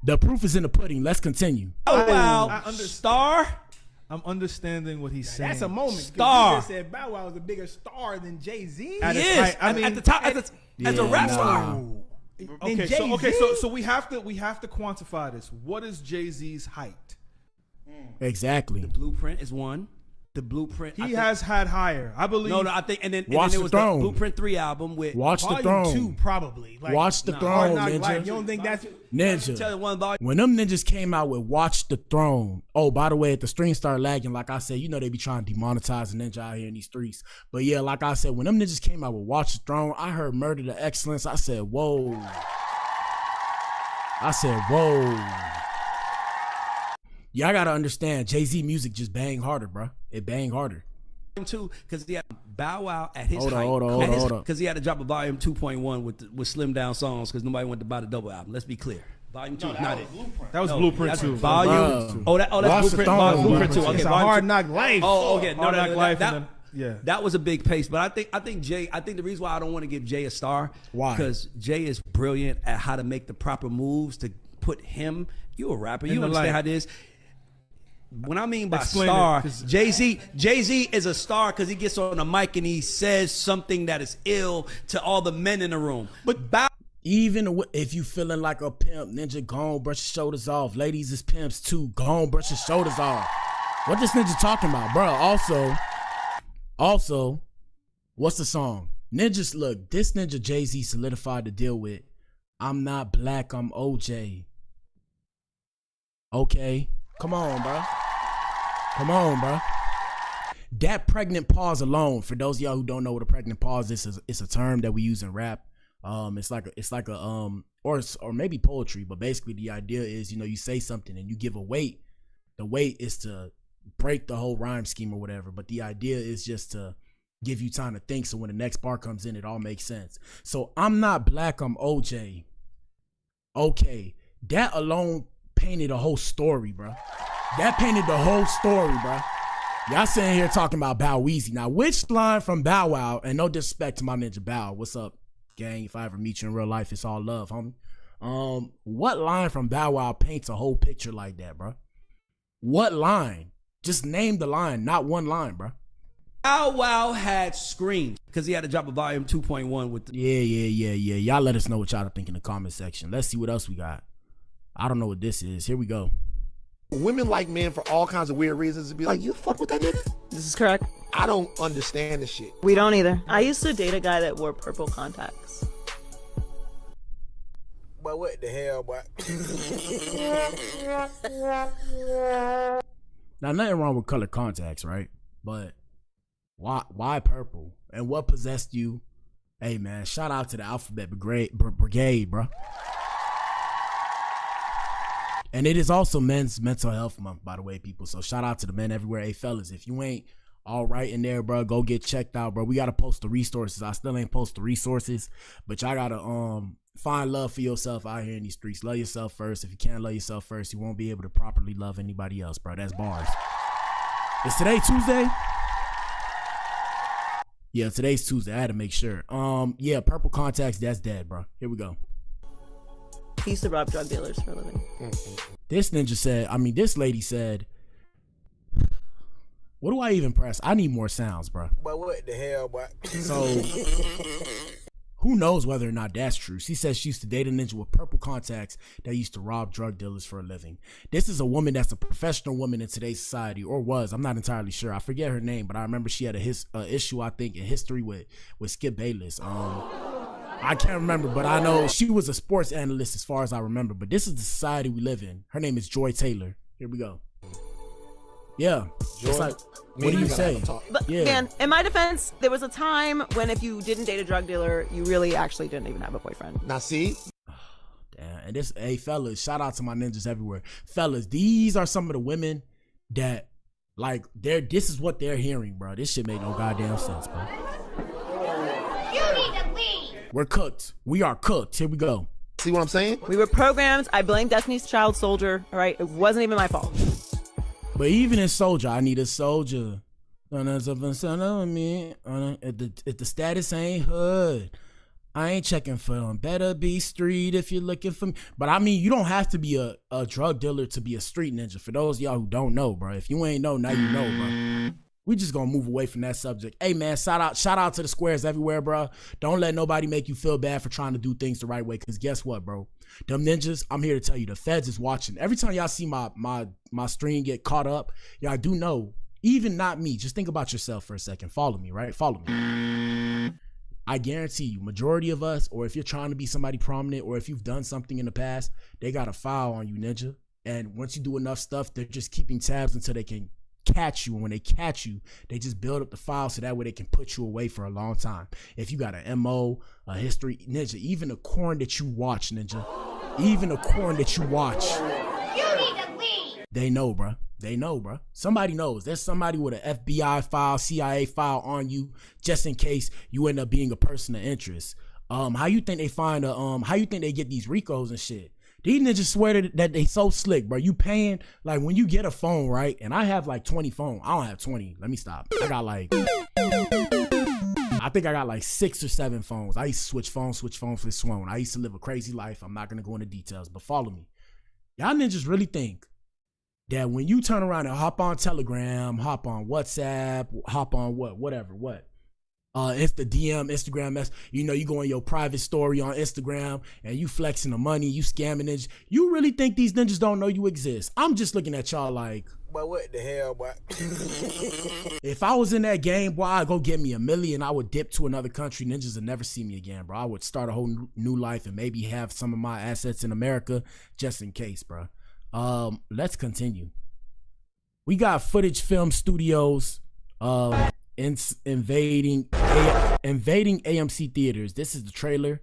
The proof is in the pudding. Let's continue. Oh, wow. I understand. Star? I'm understanding what he's saying. That's a moment. Star. You just said Bow Wow was a bigger star than Jay-Z. He is. I mean, at the top, as a rap star. So we have to quantify this. What is Jay-Z's height? Exactly. The Blueprint is one. The Blueprint. He has had higher, I believe. No, I think, and then Watch there the was Throne. the Blueprint 3 album with Watch the Volume Throne. 2, probably. Like, Watch the Throne, Hard Knock ninja. Life. You don't think that's Ninja. Tell you one volume. When them ninjas came out with Watch the Throne, oh, by the way, if the stream started lagging, like I said, they be trying to demonetize a ninja out here in these streets. But yeah, like I said, when them ninjas came out with Watch the Throne, I heard Murder to Excellence. I said, whoa. Y'all gotta understand, Jay-Z music just bang harder, bro. It bang harder. Too, because he had Bow Wow at his height. Hold on. Because he had to drop a volume 2.1 with slim down songs because nobody wanted to buy the double album. Let's be clear. Volume 2 is not it. That was Blueprint 2. Volume. That's Blueprint 2. Okay, it's a Hard Knock Life. Oh, okay. Hard Knock Life. That was a big pace, but I think the reason why I don't want to give Jay a star, why? Because Jay is brilliant at how to make the proper moves to put him. You a rapper, you understand how it is. When I mean by star, Jay-Z is a star because he gets on the mic and he says something that is ill to all the men in the room. But even if you feeling like a pimp, ninja, gone, brush your shoulders off. Ladies is pimps too, gone, brush your shoulders off. What this ninja talking about, bro? Also, what's the song? Ninjas, look, this ninja Jay-Z solidified the deal with. I'm not black, I'm OJ. Okay. Come on, bro. That pregnant pause alone, for those of y'all who don't know what a pregnant pause is, it's a term that we use in rap. It's like a or maybe poetry, but basically the idea is, you know, you say something and you give a weight. The weight is to break the whole rhyme scheme or whatever, but the idea is just to give you time to think, so when the next bar comes in, it all makes sense. So I'm not black, I'm OJ. Okay, that alone painted a whole story, bro. That painted the whole story, bro. Y'all sitting here talking about Bow Weezy. Now, which line from Bow Wow, and no disrespect to my ninja Bow, what's up, gang? If I ever meet you in real life, it's all love, homie. What line from Bow Wow paints a whole picture like that, bro? What line? Just name the line, not one line, bro. Bow Wow had screams because he had to drop a volume 2.1 with the Yeah. Y'all let us know what y'all think in the comment section. Let's see what else we got. I don't know what this is. Here we go. Women like men for all kinds of weird reasons to be like, you fuck with that nigga? This is correct. I don't understand this shit. We don't either. I used to date a guy that wore purple contacts. But what the hell, boy? Now, nothing wrong with color contacts, right? But why purple? And what possessed you? Hey, man, shout out to the Alphabet Brigade, bro. And it is also Men's Mental Health Month, by the way, people. So shout out to the men everywhere. Hey, fellas, if you ain't all right in there, bro, go get checked out, bro. We got to post the resources. I still ain't post the resources, but y'all got to find love for yourself out here in these streets. Love yourself first. If you can't love yourself first, you won't be able to properly love anybody else, bro. That's bars. Is today Tuesday? Yeah, today's Tuesday. I had to make sure. Yeah, purple contacts, that's dead, bro. Here we go. He used to rob drug dealers for a living. This this lady said, what do I even press? I need more sounds, bro. But what the hell, boy? So, who knows whether or not that's true? She says she used to date a ninja with purple contacts that used to rob drug dealers for a living. This is a woman that's a professional woman in today's society, or was. I'm not entirely sure. I forget her name, but I remember she had a issue, I think, in history with Skip Bayless. I can't remember, but I know she was a sports analyst as far as I remember. But this is the society we live in. Her name is Joy Taylor. Here we go. Yeah. It's like, what do you say? But man, in my defense, there was a time when if you didn't date a drug dealer, you really actually didn't even have a boyfriend. Now see? Damn. And this, hey fellas, shout out to my ninjas everywhere. Fellas, these are some of the women that, like, this is what they're hearing, bro. This shit made no goddamn sense, bro. You need to leave. We're cooked. We are cooked. Here we go. See what I'm saying? We were programmed. I blame Destiny's Child Soldier. All right, it wasn't even my fault. But even in Soldier, I need a soldier. If the status ain't hood, I ain't checking for them. Better be street if you're looking for me. But I mean, you don't have to be a drug dealer to be a street ninja. For those of y'all who don't know, bro, if you ain't know, now you know, bro. We just gonna move away from that subject. Hey man, shout out to the squares everywhere, bro. Don't let nobody make you feel bad for trying to do things the right way. Cause guess what, bro? Them ninjas, I'm here to tell you, the feds is watching. Every time y'all see my stream get caught up, y'all do know, even not me, just think about yourself for a second. Follow me, right? Follow me. I guarantee you, majority of us, or if you're trying to be somebody prominent, or if you've done something in the past, they got a file on you, ninja. And once you do enough stuff, they're just keeping tabs until they can catch you. And when they catch you, they just build up the file so that way they can put you away for a long time. If you got an MO, a history, ninja, even the corn that you watch, ninja, even the corn that you watch, You need to leave. they know, bro. They know, bro. Somebody knows. There's somebody with an FBI file, CIA file on you, just in case you end up being a person of interest. How you think they find how you think they get these RICOs and shit? These ninjas swear that they so slick, bro. You paying, like, when you get a phone, right? And I have like 20 phones. I don't have 20. Let me stop. I think I got like 6 or 7 phones. I used to switch phones for this phone. I used to live a crazy life. I'm not going to go into details, but follow me. Y'all ninjas really think that when you turn around and hop on Telegram, hop on WhatsApp, hop on whatever. It's the DM, Instagram mess. You know, you go in your private story on Instagram and you flexing the money, you scamming ninjas. You really think these ninjas don't know you exist? I'm just looking at y'all like, but what the hell, boy? If I was in that game, boy, I'd go get me $1 million. I would dip to another country. Ninjas would never see me again, bro. I would start a whole new life and maybe have some of my assets in America just in case, bro. Let's continue. We got Footage Film Studios invading AMC theaters. This is the trailer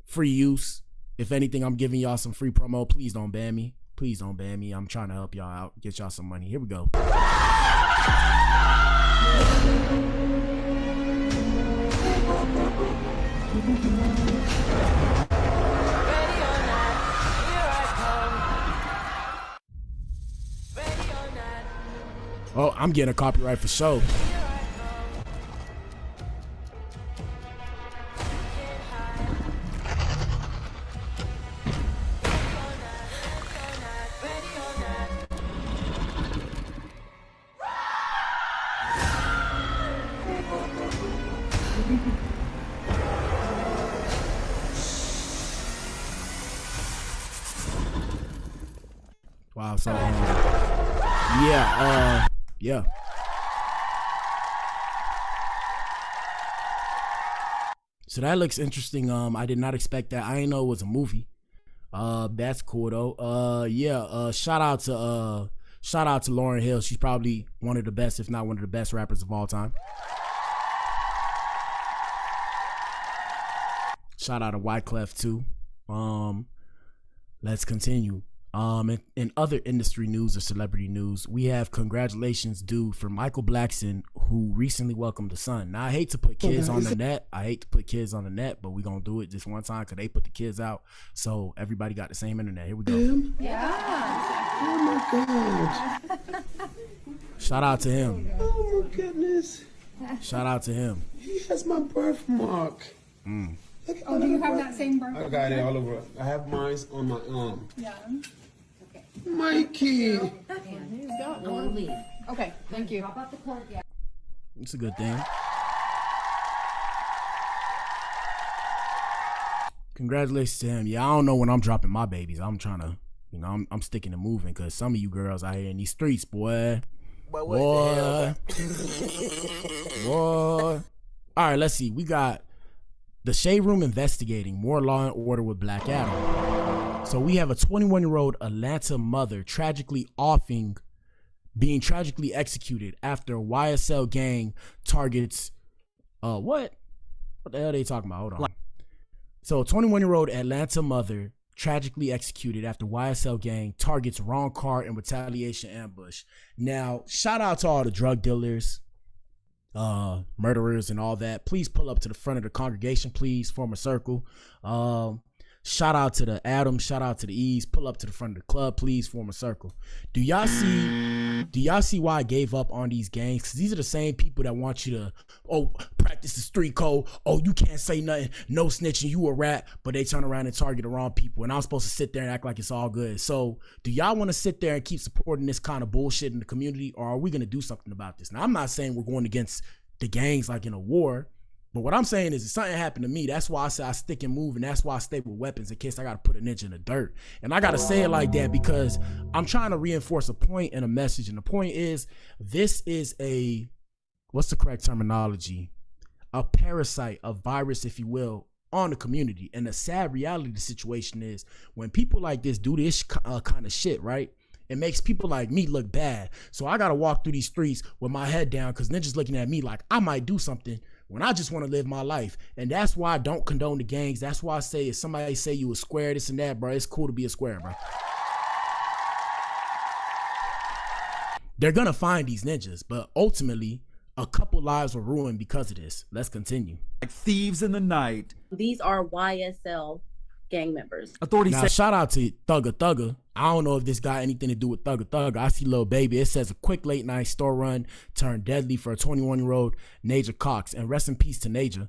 Free use. If anything, I'm giving y'all some free promo. Please don't ban me. Please don't ban me. I'm trying to help y'all out, get y'all some money. Here we go. Oh, I'm getting a copyright for sure. Wow, so yeah. So that looks interesting. I did not expect that. I didn't know it was a movie. That's cool though. Shout out to Lauryn Hill. She's probably one of the best, if not one of the best rappers of all time. Shout out to Wyclef too. Let's continue. In other industry news or celebrity news, we have congratulations due for Michael Blackson, who recently welcomed a son. Now, I hate to put kids on the net. But we're going to do it just one time because they put the kids out. So everybody got the same internet. Here we go. Yeah. Oh my God. Shout out to him. Oh my goodness. Shout out to him. He has my birthmark. Oh, do you have that same birth? I got it all over. I have mine on my arm. Yeah. Mikey. Okay, thank you. It's a good thing. Congratulations to him. Yeah, I don't know when I'm dropping my babies. I'm trying to, I'm sticking to moving because some of you girls out here in these streets, boy. But Boy. All right, let's see. We got the Shade Room investigating more Law and Order with Black Adam. So we have a 21-year-old Atlanta mother being tragically executed after a YSL gang targets, what the hell are they talking about? Hold on. So a 21-year-old Atlanta mother tragically executed after YSL gang targets wrong car in retaliation ambush. Now, shout out to all the drug dealers, murderers and all that. Please pull up to the front of the congregation, please form a circle. Shout out to the Adams, shout out to the E's, pull up to the front of the club, please form a circle. Do y'all see why I gave up on these gangs? Because these are the same people that want you to practice the street code, you can't say nothing, no snitching, you a rat, but they turn around and target the wrong people, and I'm supposed to sit there and act like it's all good. So do y'all want to sit there and keep supporting this kind of bullshit in the community, or are we going to do something about this? Now, I'm not saying we're going against the gangs like in a war, but what I'm saying is if something happened to me, that's why I say I stick and move, and that's why I stay with weapons in case I got to put a ninja in the dirt. And I got to say it like that because I'm trying to reinforce a point and a message, and the point is this is what's the correct terminology? A parasite, a virus, if you will, on the community. And the sad reality of the situation is when people like this do this kind of shit, right? It makes people like me look bad. So I got to walk through these streets with my head down because ninjas looking at me like I might do something when I just want to live my life. And that's why I don't condone the gangs. That's why I say if somebody say you a square, this and that, bro, it's cool to be a square, bro. They're going to find these ninjas, but ultimately a couple lives were ruined because of this. Let's continue. Like thieves in the night. These are YSL gang members. Authorities now, say shout out to Thugger. I don't know if this got anything to do with Thugger. I see Lil Baby. It says a quick late night store run turned deadly for a 21-year-old Naja Cox. And rest in peace to Naja,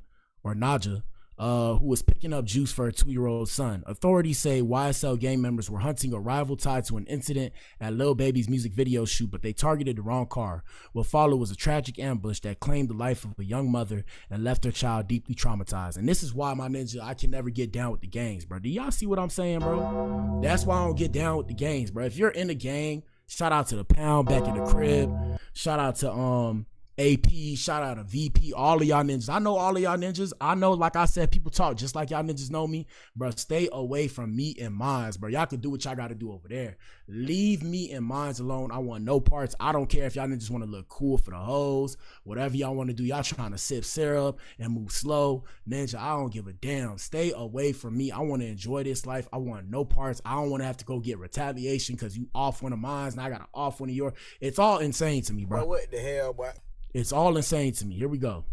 who was picking up juice for her 2-year-old son. Authorities say YSL gang members were hunting a rival tied to an incident at Lil Baby's music video shoot, but they targeted the wrong car. What followed was a tragic ambush that claimed the life of a young mother and left her child deeply traumatized. And this is why, my ninja, I can never get down with the gangs, bro. Do y'all see what I'm saying, bro? That's why I don't get down with the gangs, bro. If you're in the gang, shout out to the Pound back in the crib. Shout out to AP, shout out to VP, all of y'all ninjas. I know all of y'all ninjas. I know, like I said, people talk just like y'all ninjas know me. Bro, stay away from me and mines, bro. Y'all can do what y'all got to do over there. Leave me and mines alone. I want no parts. I don't care if y'all ninjas want to look cool for the hoes. Whatever y'all want to do. Y'all trying to sip syrup and move slow. Ninja, I don't give a damn. Stay away from me. I want to enjoy this life. I want no parts. I don't want to have to go get retaliation because you off one of mines and I got to off one of yours. It's all insane to me, bro. What the hell, boy? It's all insane to me. Here we go.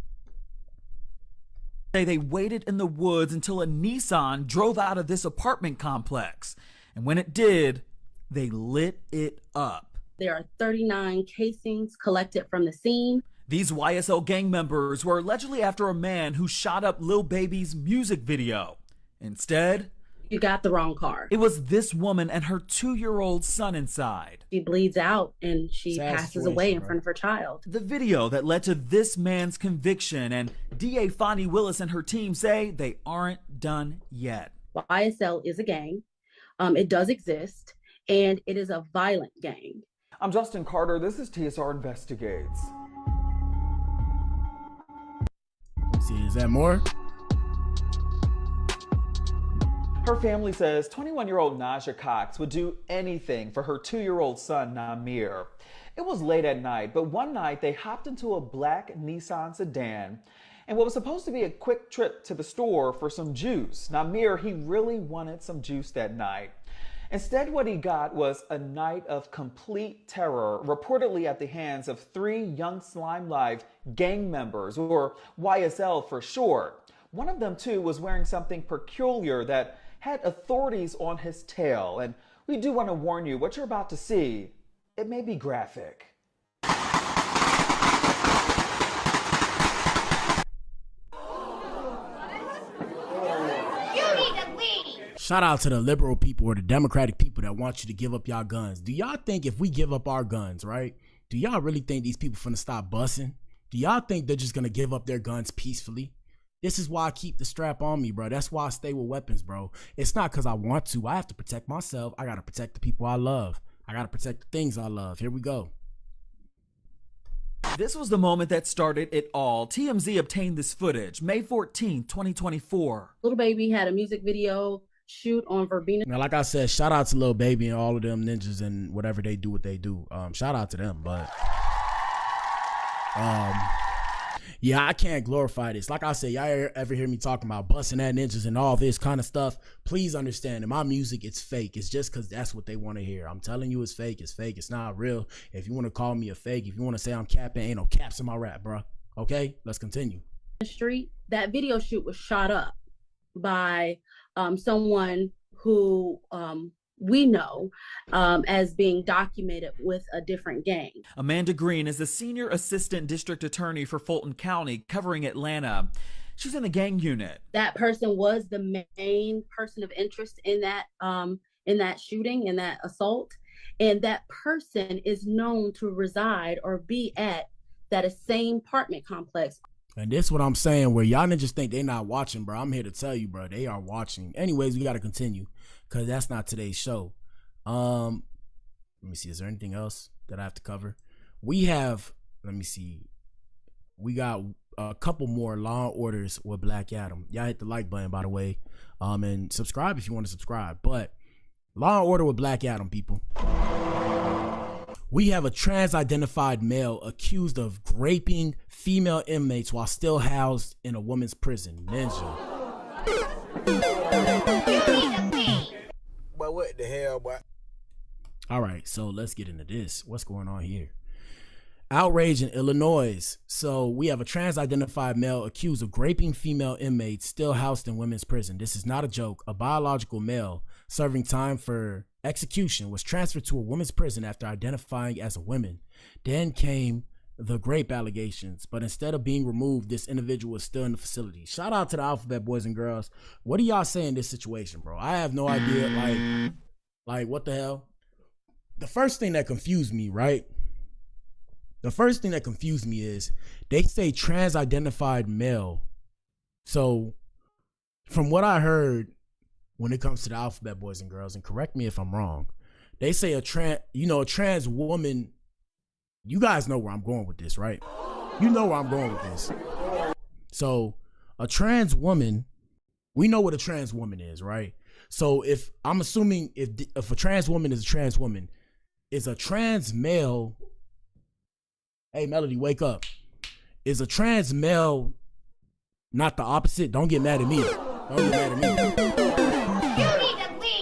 They waited in the woods until a Nissan drove out of this apartment complex. And when it did, they lit it up. There are 39 casings collected from the scene. These YSL gang members were allegedly after a man who shot up Lil Baby's music video. Instead, you got the wrong car. It was this woman and her 2-year-old son inside. She bleeds out and she passes away in front of her child. The video that led to this man's conviction, and DA Fonnie Willis and her team say they aren't done yet. YSL is a gang. It does exist, and it is a violent gang. I'm Justin Carter. This is TSR Investigates. Let's see, is that more? Her family says 21-year-old Naja Cox would do anything for her 2-year-old son, Namir. It was late at night, but one night they hopped into a black Nissan sedan and what was supposed to be a quick trip to the store for some juice. Namir, he really wanted some juice that night. Instead, what he got was a night of complete terror, reportedly at the hands of 3 young Slime Live gang members, or YSL for short. One of them, too, was wearing something peculiar that had authorities on his tail. And we do want to warn you, what you're about to see, it may be graphic. Shout out to the liberal people or the democratic people that want you to give up y'all guns. Do y'all think if we give up our guns, right? Do y'all really think these people finna stop busing? Do y'all think they're just gonna give up their guns peacefully? This is why I keep the strap on me, bro. That's why I stay with weapons, bro. It's not because I want to. I have to protect myself. I got to protect the people I love. I got to protect the things I love. Here we go. This was the moment that started it all. TMZ obtained this footage, May 14, 2024. Lil Baby had a music video shoot on Verbena. Now, like I said, shout out to Lil Baby and all of them ninjas and whatever they do, what they do. Shout out to them, but... yeah, I can't glorify this. Like I said, y'all ever hear me talking about busting at ninjas and all this kind of stuff? Please understand, in my music, it's fake. It's just because that's what they want to hear. I'm telling you it's fake. It's fake. It's not real. If you want to call me a fake, if you want to say I'm capping, ain't no caps in my rap, bro. Okay, let's continue. The street, that video shoot was shot up by someone who we know as being documented with a different gang. Amanda Green is the senior assistant district attorney for Fulton County, covering Atlanta. She's in the gang unit. That person was the main person of interest in that shooting, in that assault, and that person is known to reside or be at that same apartment complex. And this is what I'm saying, where y'all ninjas think they not watching, bro. I'm here to tell you, bro, they are watching. Anyways, we got to continue because that's not today's show. Let me see. Is there anything else that I have to cover? We have, let me see. We got a couple more Law and Orders with Black Adam. Y'all hit the like button, by the way. And subscribe if you want to subscribe. But Law and Order with Black Adam, people. We have a trans-identified male accused of raping female inmates while still housed in a woman's prison. Ninja. But what the hell, boy? All right, so let's get into this. What's going on here? Outrage in Illinois. So we have a trans-identified male accused of raping female inmates still housed in women's prison. This is not a joke. A biological male serving time for execution was transferred to a women's prison after identifying as a woman. Then came the rape allegations, but instead of being removed, this individual is still in the facility. Shout out to the Alphabet boys and girls. What do y'all say in this situation, bro? I have no idea. Like what the hell? The first thing that confused me, right? The first thing that confused me is they say trans-identified male. So from what I heard, when it comes to the Alphabet boys and girls, and correct me if I'm wrong, they say a trans woman. You guys know where I'm going with this, right? You know where I'm going with this. So a trans woman, we know what a trans woman is, right? So if I'm assuming if a trans woman is a trans woman, is a trans male, hey Melody, wake up. Is a trans male not the opposite? Don't get mad at me. Don't get mad at me.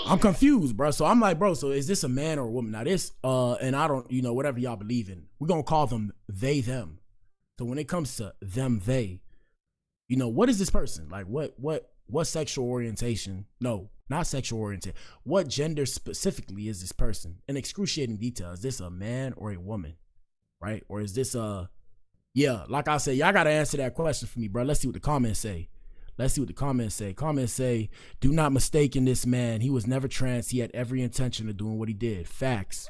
I'm confused, bro. So I'm like, bro, so is this a man or a woman? Now this, and I don't, whatever y'all believe in, we're gonna call them they, them. So when it comes to them, they, what is this person? Like what sexual orientation? No, not sexual orientation. What gender specifically is this person? In excruciating detail, is this a man or a woman? Right? Or is this like I said, y'all gotta answer that question for me, bro. Let's see what the comments say. Comments say, do not mistake in this man. He was never trans. He had every intention of doing what he did. Facts.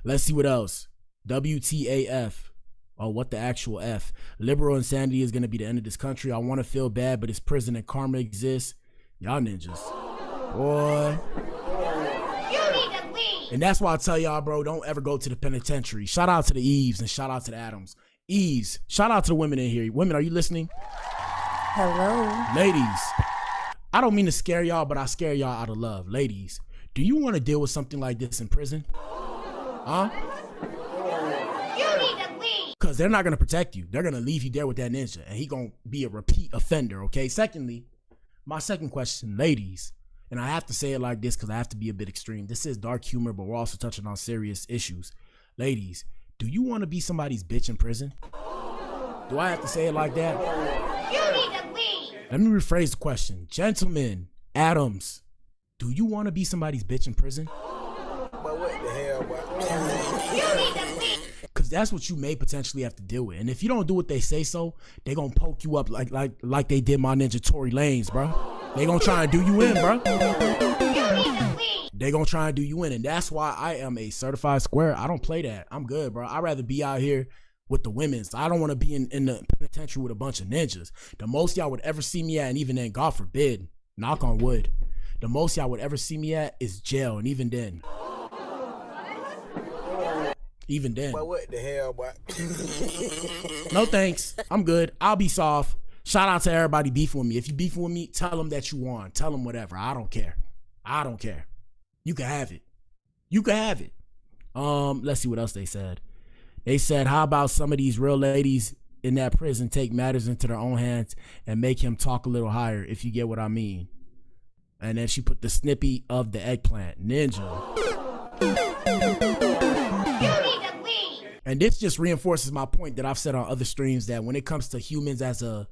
Let's see what else. WTAF. Oh, what the actual F? Liberal insanity is going to be the end of this country. I want to feel bad, but it's prison and karma exists. Y'all ninjas. Boy. And that's why I tell y'all, bro, don't ever go to the penitentiary. Shout out to the Eves and shout out to the Adams. Eves, shout out to the women in here. Women, are you listening? Hello. Ladies, I don't mean to scare y'all, but I scare y'all out of love. Ladies, do you want to deal with something like this in prison? Huh? Because they're not going to protect you. They're going to leave you there with that ninja, and he going to be a repeat offender, okay? Secondly, my second question, ladies, and I have to say it like this because I have to be a bit extreme. This is dark humor, but we're also touching on serious issues. Ladies, do you want to be somebody's bitch in prison? Do I have to say it like that? You need to leave. Let me rephrase the question. Gentlemen, Adams, do you want to be somebody's bitch in prison? But what the hell, boy? You need to leave. Because that's what you may potentially have to deal with. And if you don't do what they say so, they going to poke you up like they did my ninja Tory Lanez, bro. They going to try and do you in, bro. They gonna try and do you in, and that's why I am a certified square. I don't play that. I'm good, bro. I'd rather be out here with the women. So I don't want to be in the penitentiary with a bunch of ninjas. The most y'all would ever see me at, and even then, God forbid, knock on wood, the most y'all would ever see me at is jail, and even then. But what the hell, boy? No thanks. I'm good. I'll be soft. Shout out to everybody beefing with me. If you beefing with me, tell them that you won. Tell them whatever. I don't care. You can have it. Let's see what else they said. They said, how about some of these real ladies in that prison take matters into their own hands and make him talk a little higher, if you get what I mean. And then she put the snippy of the eggplant. Ninja. And this just reinforces my point that I've said on other streams, that when it comes to humans as a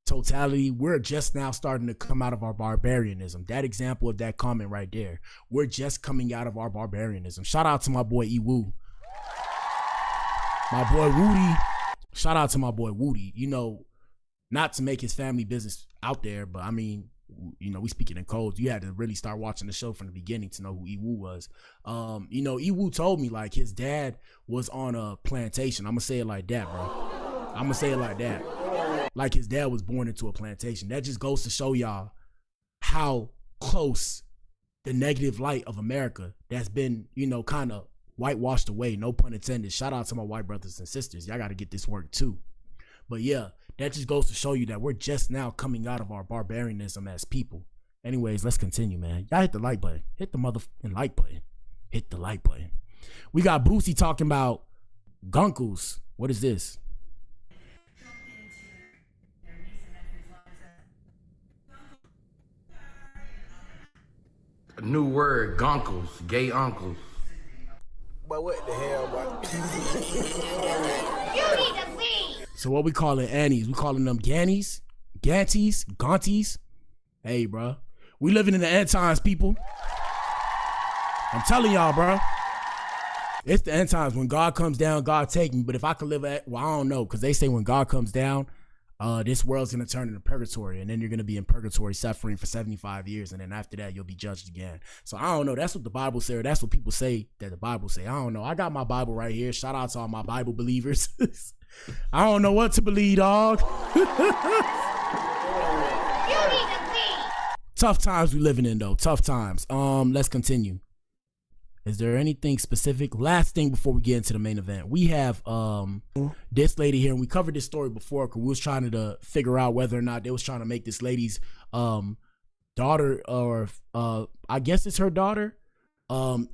totality, we're just now starting to come out of our barbarianism. That example of that comment right there, we're just coming out of our barbarianism. Shout out to my boy Ewu, my boy Woody. Shout out to my boy Woody. Not to make his family business out there, but I mean, we speaking in codes. You had to really start watching the show from the beginning to know who Ewu was. Ewu told me like his dad was on a plantation. I'm gonna say it like that, bro. Like his dad was born into a plantation. That just goes to show y'all how close the negative light of America that's been, kind of whitewashed away. No pun intended. Shout out to my white brothers and sisters. Y'all got to get this work too. But yeah, that just goes to show you that we're just now coming out of our barbarianism as people. Anyways, let's continue, man. Y'all hit the like button. Hit the motherfucking like button. Hit the like button. We got Boosie talking about gunkles. What is this? A new word, gunkles, gay uncles. But what the hell, boy? You need to leave. So what we calling Annies? We calling them Gannies, Ganties, Gaunties. Hey, bro, we living in the end times, people. I'm telling y'all, bro. It's the end times. When God comes down, God take me. But if I could live at, I don't know, because they say when God comes down, this world's going to turn into purgatory, and then you're going to be in purgatory suffering for 75 years, and then after that, you'll be judged again. So I don't know. That's what the Bible says, or that's what people say that the Bible say. I don't know. I got my Bible right here. Shout out to all my Bible believers. I don't know what to believe, dog. Tough times we living in, though. Tough times. Let's continue. Is there anything specific? Last thing before we get into the main event, we have this lady here, and we covered this story before because we was trying to figure out whether or not they was trying to make this lady's daughter, or I guess it's her daughter,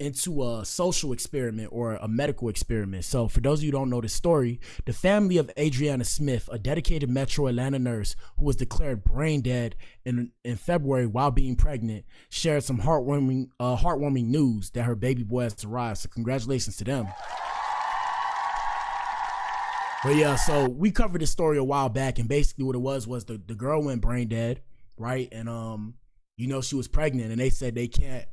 into a social experiment or a medical experiment. So for those of you who don't know the story, the family of Adriana Smith, a dedicated Metro Atlanta nurse who was declared brain dead in February while being pregnant, shared some heartwarming news that her baby boy has arrived. So congratulations to them. But yeah, so we covered this story a while back, and basically what it was the girl went brain dead, right? And she was pregnant, and they said they can't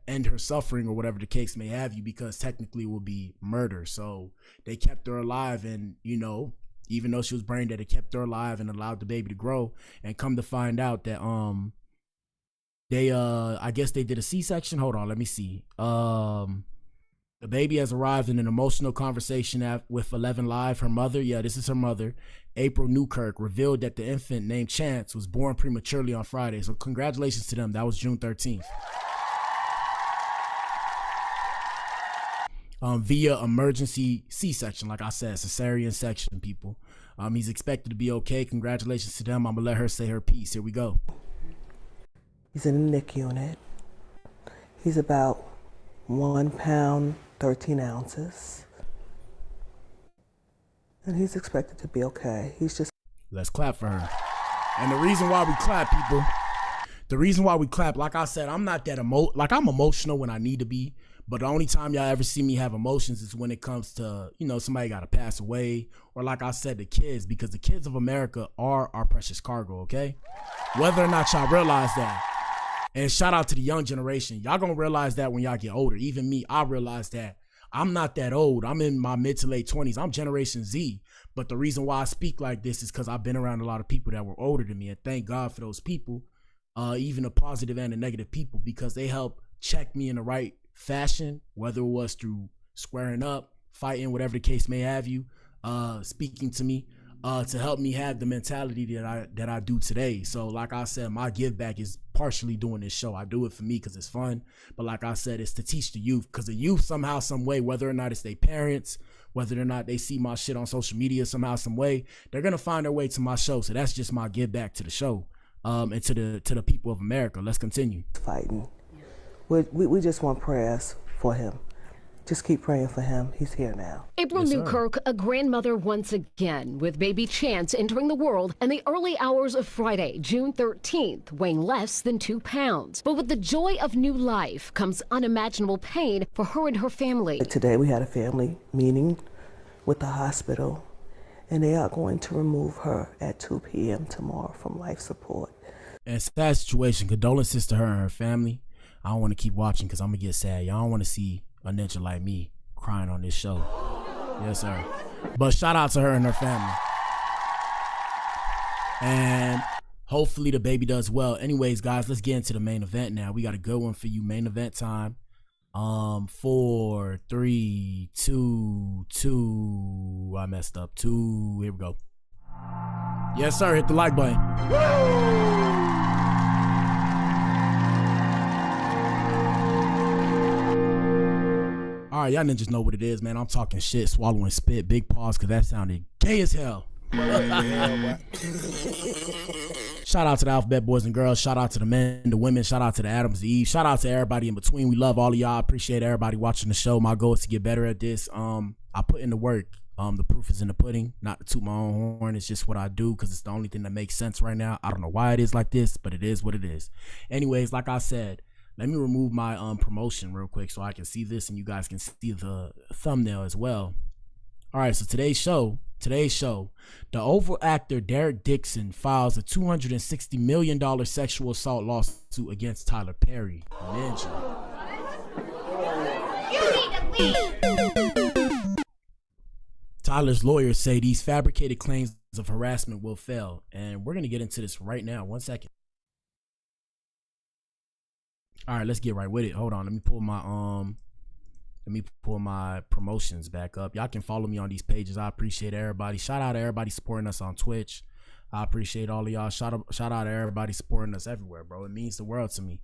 end her suffering or whatever the case may have you, because technically it will be murder. So they kept her alive, and even though she was brain dead, they kept her alive and allowed the baby to grow. And come to find out that they I guess they did a C-section. Hold on, let me see. The baby has arrived in an emotional conversation with 11 Live. Her mother, this is her mother, April Newkirk, revealed that the infant named Chance was born prematurely on Friday. So congratulations to them. That was June 13th. Via emergency C-section, like I said, cesarean section, people. He's expected to be okay. Congratulations to them. I'm gonna let her say her piece. Here we go. He's in the NIC unit. He's about 1 pound, 13 ounces. And he's expected to be okay. Let's clap for her. And the reason why we clap, people, like I said, I'm not that I'm emotional when I need to be. But the only time y'all ever see me have emotions is when it comes to, somebody got to pass away, or like I said, the kids, because the kids of America are our precious cargo, okay? Whether or not y'all realize that. And shout out to the young generation. Y'all gonna realize that when y'all get older. Even me, I realize that. I'm not that old. I'm in my mid to late 20s. I'm Generation Z. But the reason why I speak like this is because I've been around a lot of people that were older than me. And thank God for those people, even the positive and the negative people, because they help check me in the right fashion, whether it was through squaring up, fighting, whatever the case may have you, speaking to me, to help me have the mentality that I do today. So like I said, my give back is partially doing this show. I do it for me because it's fun, but like I said, it's to teach the youth, because the youth somehow, some way, whether or not it's their parents, whether or not they see my shit on social media somehow, some way, they're gonna find their way to my show. So that's just my give back to the show, and to the people of America. Let's continue fighting. We just want prayers for him. Just keep praying for him. He's here now. April Newkirk, a grandmother once again, with baby Chance entering the world in the early hours of Friday, June 13th, weighing less than 2 pounds. But with the joy of new life comes unimaginable pain for her and her family. Today we had a family meeting with the hospital, and they are going to remove her at 2 p.m. tomorrow from life support. And sad situation. Condolences to her and her family. I don't want to keep watching because I'm going to get sad. Y'all don't want to see a ninja like me crying on this show. Yes, sir. But shout out to her and her family. And hopefully the baby does well. Anyways, guys, let's get into the main event now. We got a good one for you. Main event time. 4, 3, 2. I messed up. 2. Here we go. Yes, sir. Hit the like button. Woo! All right, y'all ninjas know what it is, man. I'm talking shit, swallowing spit, big pause, because that sounded gay as hell. Shout out to the Alphabet Boys and Girls. Shout out to the men, the women. Shout out to the Adams, the Eve. Shout out to everybody in between. We love all of y'all. Appreciate everybody watching the show. My goal is to get better at this. I put in the work. The proof is in the pudding. Not to toot my own horn. It's just what I do because it's the only thing that makes sense right now. I don't know why it is like this, but it is what it is. Anyways, like I said, let me remove my promotion real quick so I can see this and you guys can see the thumbnail as well. All right, so today's show, the Oval actor Derek Dixon files a $260 million sexual assault lawsuit against Tyler Perry. Ninja. Tyler's lawyers say these fabricated claims of harassment will fail, and we're going to get into this right now. 1 second. All right, let's get right with it. Hold on, let me pull my promotions back up. Y'all can follow me on these pages. I appreciate everybody. Shout out to everybody supporting us on Twitch. I appreciate all of y'all. Shout out to everybody supporting us everywhere, bro. It means the world to me.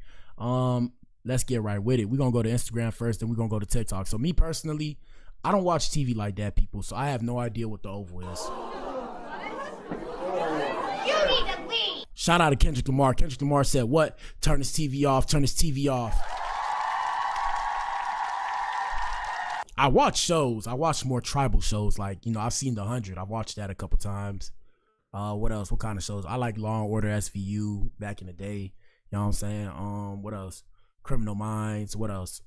let's get right with it. We're gonna go to Instagram first, then we're gonna go to TikTok. So me personally, I don't watch TV like that, people, so I have no idea what the Oval is. You need to leave. Shout out to Kendrick Lamar. Kendrick Lamar said what? Turn his TV off, turn his TV off. I watch shows. I watch more tribal shows. Like, you know, I've seen The 100. I've watched that a couple times. What else? What kind of shows? I like Law and Order SVU back in the day. You know what I'm saying? What else? Criminal Minds. What else?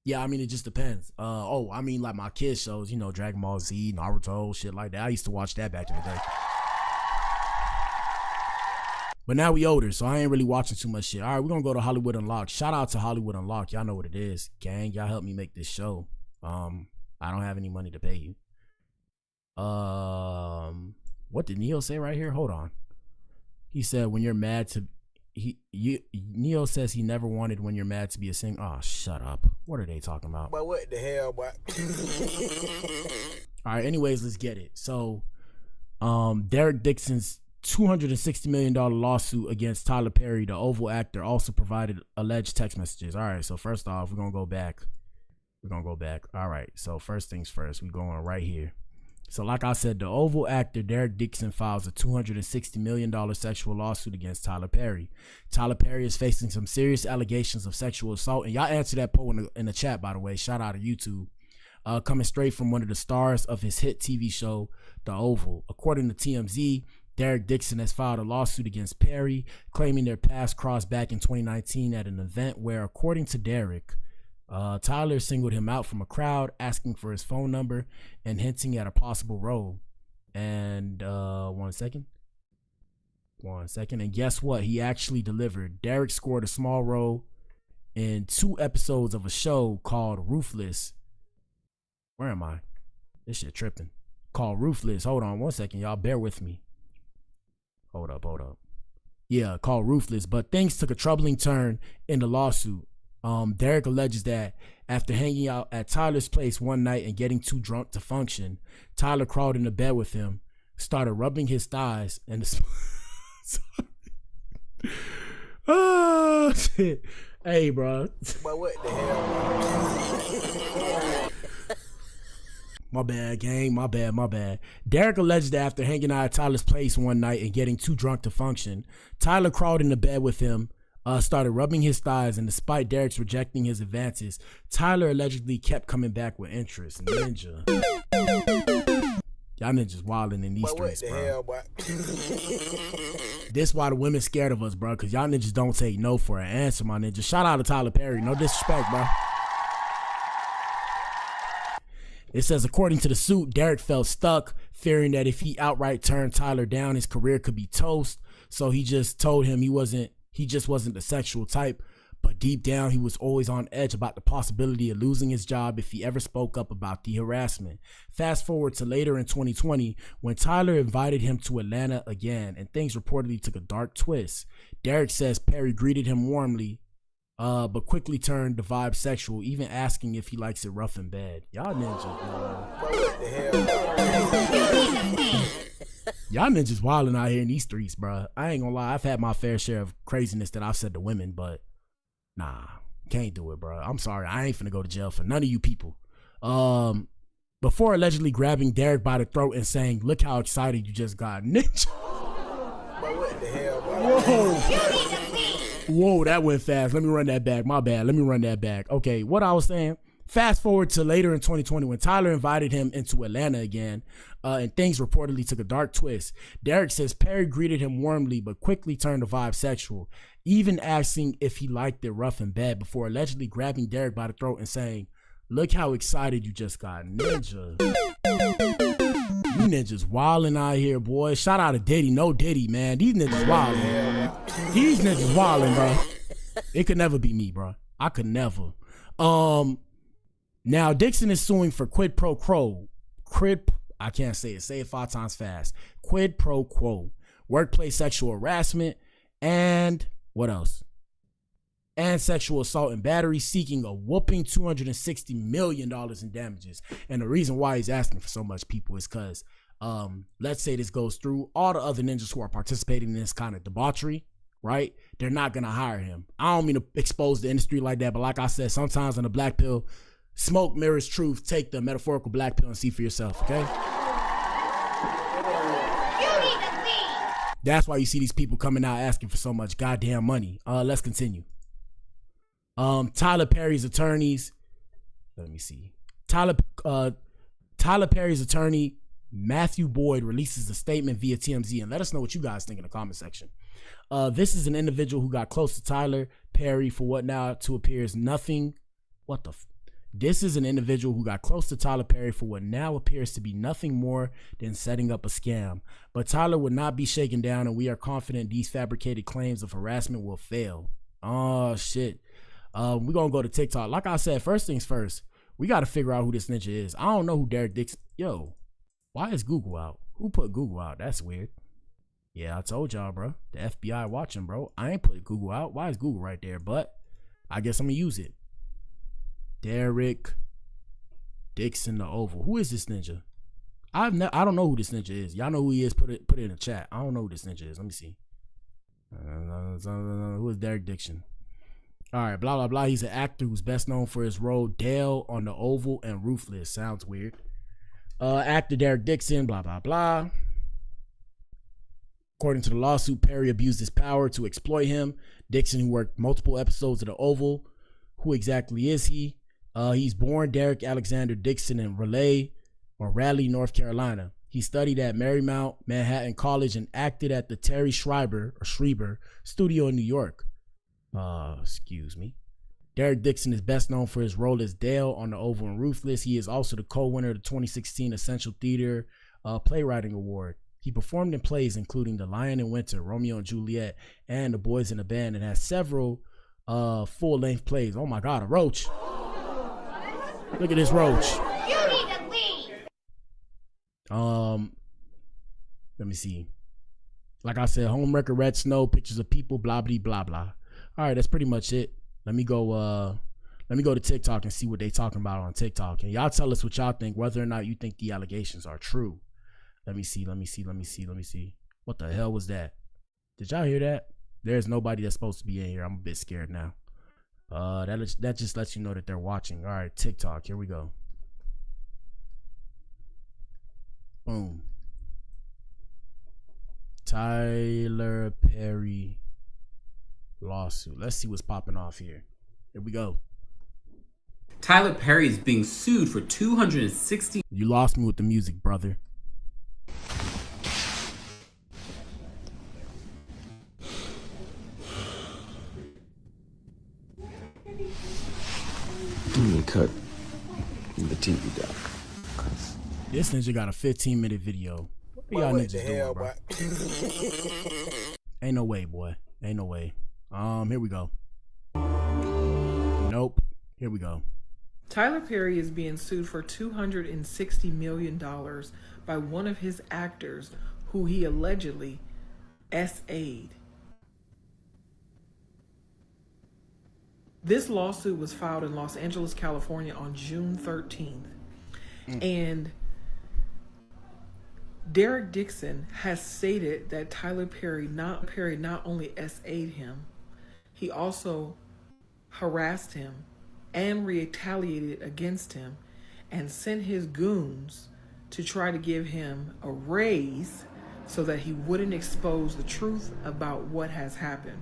Yeah, I mean, it just depends. I mean, like my kids shows, you know, Dragon Ball Z, Naruto, shit like that. I used to watch that back in the day. But now we older, so I ain't really watching too much shit. All right, we're gonna go to Hollywood Unlocked. Shout out to Hollywood Unlocked. Y'all know what it is. Gang, y'all help me make this show. I don't have any money to pay you. What did Neo say right here? Hold on. He said when you're mad to Neo says he never wanted when you're mad to be a singer. Oh, shut up. What are they talking about? But what the hell, boy? All right, anyways, let's get it. So, Derek Dixon's $260 million lawsuit against Tyler Perry, the Oval actor, also provided alleged text messages. All right, so first off, we're gonna go back. All right, so first things first, we're going right here. So like I said, the Oval actor Derek Dixon files a $260 million sexual lawsuit against Tyler Perry. Tyler Perry is facing some serious allegations of sexual assault, and y'all answer that poll in the chat, by the way. Shout out to YouTube. Coming straight from one of the stars of his hit TV show, The Oval. According to TMZ, Derek Dixon has filed a lawsuit against Perry, claiming their paths crossed back in 2019 at an event where, according to Derek, Tyler singled him out from a crowd, asking for his phone number and hinting at a possible role. And one second. And guess what? He actually delivered. Derek scored a small role in 2 episodes of a show called Ruthless. Where am I? This shit tripping. Called Ruthless. Hold on 1 second, y'all. Bear with me. Hold up. Yeah, called Ruthless. But things took a troubling turn in the lawsuit. Derek alleges that after hanging out at Tyler's place one night and getting too drunk to function, Tyler crawled into bed with him, started rubbing his thighs, and oh shit. Hey, bro. But what the hell? My bad, gang. My bad. Derek alleged that after hanging out at Tyler's place one night and getting too drunk to function, Tyler crawled into bed with him, started rubbing his thighs, and despite Derek's rejecting his advances, Tyler allegedly kept coming back with interest. Ninja. Y'all niggas wilding in these streets, bro. Hell, boy? This why the women scared of us, bro, because y'all niggas don't take no for an answer, my ninja. Shout out to Tyler Perry. No disrespect, bro. It says, according to the suit, Derek felt stuck, fearing that if he outright turned Tyler down, his career could be toast. So he just told him he just wasn't the sexual type. But deep down, he was always on edge about the possibility of losing his job if he ever spoke up about the harassment. Fast forward to later in 2020, when Tyler invited him to Atlanta again, and things reportedly took a dark twist. Derek says Perry greeted him warmly, but quickly turned the vibe sexual, even asking if he likes it rough in bed. Y'all ninjas, y'all ninjas wilding out here in these streets, bro. I ain't gonna lie, I've had my fair share of craziness that I've said to women, but nah, can't do it, bro. I'm sorry, I ain't finna go to jail for none of you people. Before allegedly grabbing Derek by the throat and saying, "Look how excited you just got, ninja." But what the hell, boy? Whoa. Whoa, that went fast. Let me run that back. My bad. Let me run that back. Okay, what I was saying. Fast forward to later in 2020 when Tyler invited him into Atlanta again, and things reportedly took a dark twist. Derek says Perry greeted him warmly but quickly turned the vibe sexual, even asking if he liked it rough in bed before allegedly grabbing Derek by the throat and saying, "Look how excited you just got, ninja." You ninjas wilding out here, boy. Shout out to Diddy. No Diddy, man. These niggas wilding. These niggas wilding, bro. It could never be me, bro. I could never. Now Dixon is suing for quid pro quo. I can't say it. Say it 5 times fast. Quid pro quo. Workplace sexual harassment and what else? And sexual assault and battery, seeking a whooping $260 million in damages. And the reason why he's asking for so much, people, is because let's say this goes through, all the other ninjas who are participating in this kind of debauchery, right? They're not gonna hire him. I don't mean to expose the industry like that, but like I said, sometimes on the Blac Pill, smoke mirrors truth. Take the metaphorical Blac Pill and see for yourself, okay? That's why you see these people coming out asking for so much goddamn money. Let's continue. Tyler Perry's attorneys. Let me see. Tyler Perry's attorney, Matthew Boyd, releases a statement via TMZ, and let us know what you guys think in the comment section. This is an individual who got close to Tyler Perry for what now to appears nothing. What the? This is an individual who got close to Tyler Perry for what now appears to be nothing more than setting up a scam. But Tyler would not be shaken down, and we are confident these fabricated claims of harassment will fail. Oh, shit. We're going to go to TikTok. Like I said, first things first, we got to figure out who this ninja is. I don't know who Derek Dixon... Yo, why is Google out? Who put Google out? That's weird. Yeah, I told y'all, bro. The FBI watching, bro. I ain't put Google out. Why is Google right there? But I guess I'm going to use it. Derek Dixon, the Oval. Who is this ninja? I don't know who this ninja is. Y'all know who he is. Put it in the chat. I don't know who this ninja is. Let me see. Who is Derek Dixon? All right, blah, blah, blah. He's an actor who's best known for his role Dale on The Oval and Ruthless. Sounds weird. Actor Derek Dixon, blah, blah, blah. According to the lawsuit, Perry abused his power to exploit him. Dixon, who worked multiple episodes of The Oval. Who exactly is he? He's born Derek Alexander Dixon in Raleigh, North Carolina. He studied at Marymount Manhattan College and acted at the Terry Schreiber studio in New York. Excuse me. Derek Dixon is best known for his role as Dale on The Oval and Ruthless. He is also the co-winner of the 2016 Essential Theater Playwriting Award. He performed in plays including The Lion in Winter, Romeo and Juliet, and The Boys in the Band, and has several full-length plays. Oh my God, a roach. Look at this roach. You need to leave. Let me see. Like I said, home record, red snow, pictures of people, blah, blah, blah, blah. All right, that's pretty much it. Let me go to TikTok and see what they talking about on TikTok. And y'all tell us what y'all think, whether or not you think the allegations are true. Let me see. What the hell was that? Did y'all hear that? There's nobody that's supposed to be in here. I'm a bit scared now. That just lets you know that they're watching. All right, TikTok. Here we go. Boom. Tyler Perry lawsuit. Let's see what's popping off here. Here we go. Tyler Perry is being sued for $260. You lost me with the music, brother. Cut the TV down. This ninja got a 15-minute video. What are y'all niggas doing, bro? Ain't no way, boy. Ain't no way. Here we go. Nope. Here we go. Tyler Perry is being sued for $260 million by one of his actors who he allegedly SA'd. This lawsuit was filed in Los Angeles, California on June 13th. And Derek Dixon has stated that Tyler Perry not only SA'd him, he also harassed him and retaliated against him and sent his goons to try to give him a raise so that he wouldn't expose the truth about what has happened.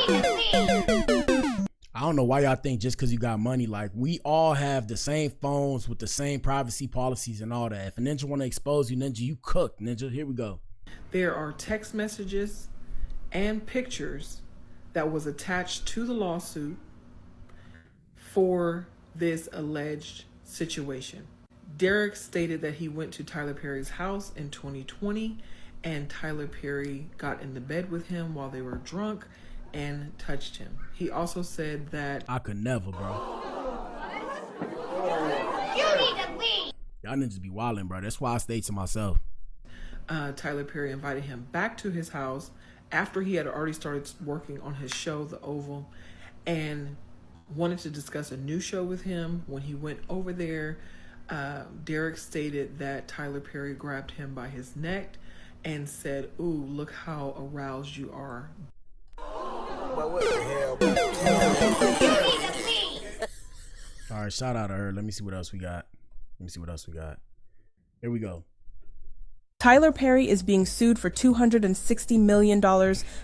I don't know why y'all think just because you got money, like we all have the same phones with the same privacy policies and all that. If a ninja want to expose you, ninja, you cooked, ninja. Here we go. There are text messages and pictures that was attached to the lawsuit for this alleged situation. Derek stated that he went to Tyler Perry's house in 2020 and Tyler Perry got into bed with him while they were drunk and touched him. He also said that I could never, bro. You need to leave. Y'all ninjas be wildin', bro. That's why I stayed to myself. Tyler Perry invited him back to his house after he had already started working on his show, The Oval, and wanted to discuss a new show with him. When he went over there, Derek stated that Tyler Perry grabbed him by his neck and said, "Ooh, look how aroused you are." But what the hell, All right, shout out to her. Let me see what else we got. Here we go. Tyler Perry is being sued for $260 million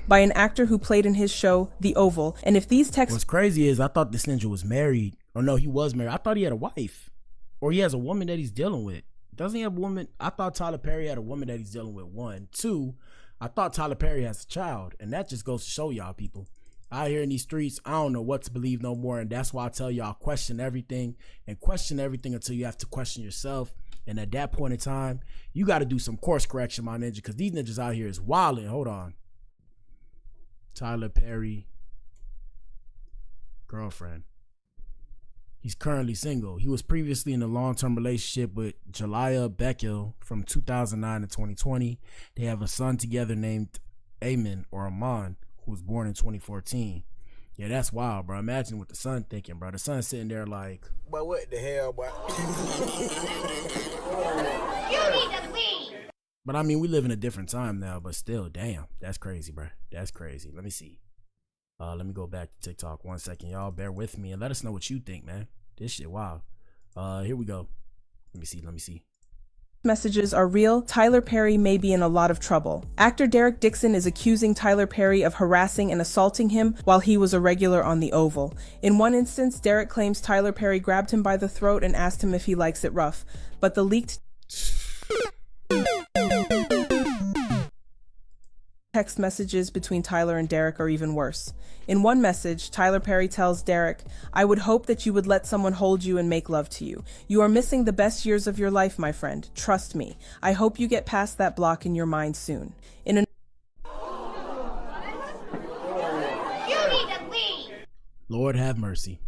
by an actor who played in his show, The Oval. And if these texts... What's crazy is I thought this ninja was married. Or no, he was married. I thought he had a wife. Or he has a woman that he's dealing with. Doesn't he have a woman? I thought Tyler Perry had a woman that he's dealing with. 1. 2, I thought Tyler Perry has a child. And that just goes to show y'all people. Out here in these streets, I don't know what to believe no more. And that's why I tell y'all, question everything. And question everything until you have to question yourself. And at that point in time, you got to do some course correction, my ninja, because these ninjas out here is wilding. Hold on. Tyler Perry, girlfriend. He's currently single. He was previously in a long-term relationship with Jalaya Beckel from 2009 to 2020. They have a son together named Amen or Aman, who was born in 2014. Yeah, that's wild, bro. Imagine what the son thinking, bro. The son's sitting there like... But what the hell, boy? You need to leave. But I mean, we live in a different time now, but still, damn. That's crazy, bro. That's crazy. Let me see. Let me go back to TikTok 1 second. Y'all bear with me and let us know what you think, man. This shit wild. Here we go. Let me see. Messages are real. Tyler Perry may be in a lot of trouble. Actor Derek Dixon is accusing Tyler Perry of harassing and assaulting him while he was a regular on The Oval. In one instance, Derek claims Tyler Perry grabbed him by the throat and asked him if he likes it rough. But the leaked text messages between Tyler and Derek are even worse. In one message, Tyler Perry tells Derek, "I would hope that you would let someone hold you and make love to you. You are missing the best years of your life, my friend. Trust me. I hope you get past that block in your mind soon." You need to leave. Lord have mercy.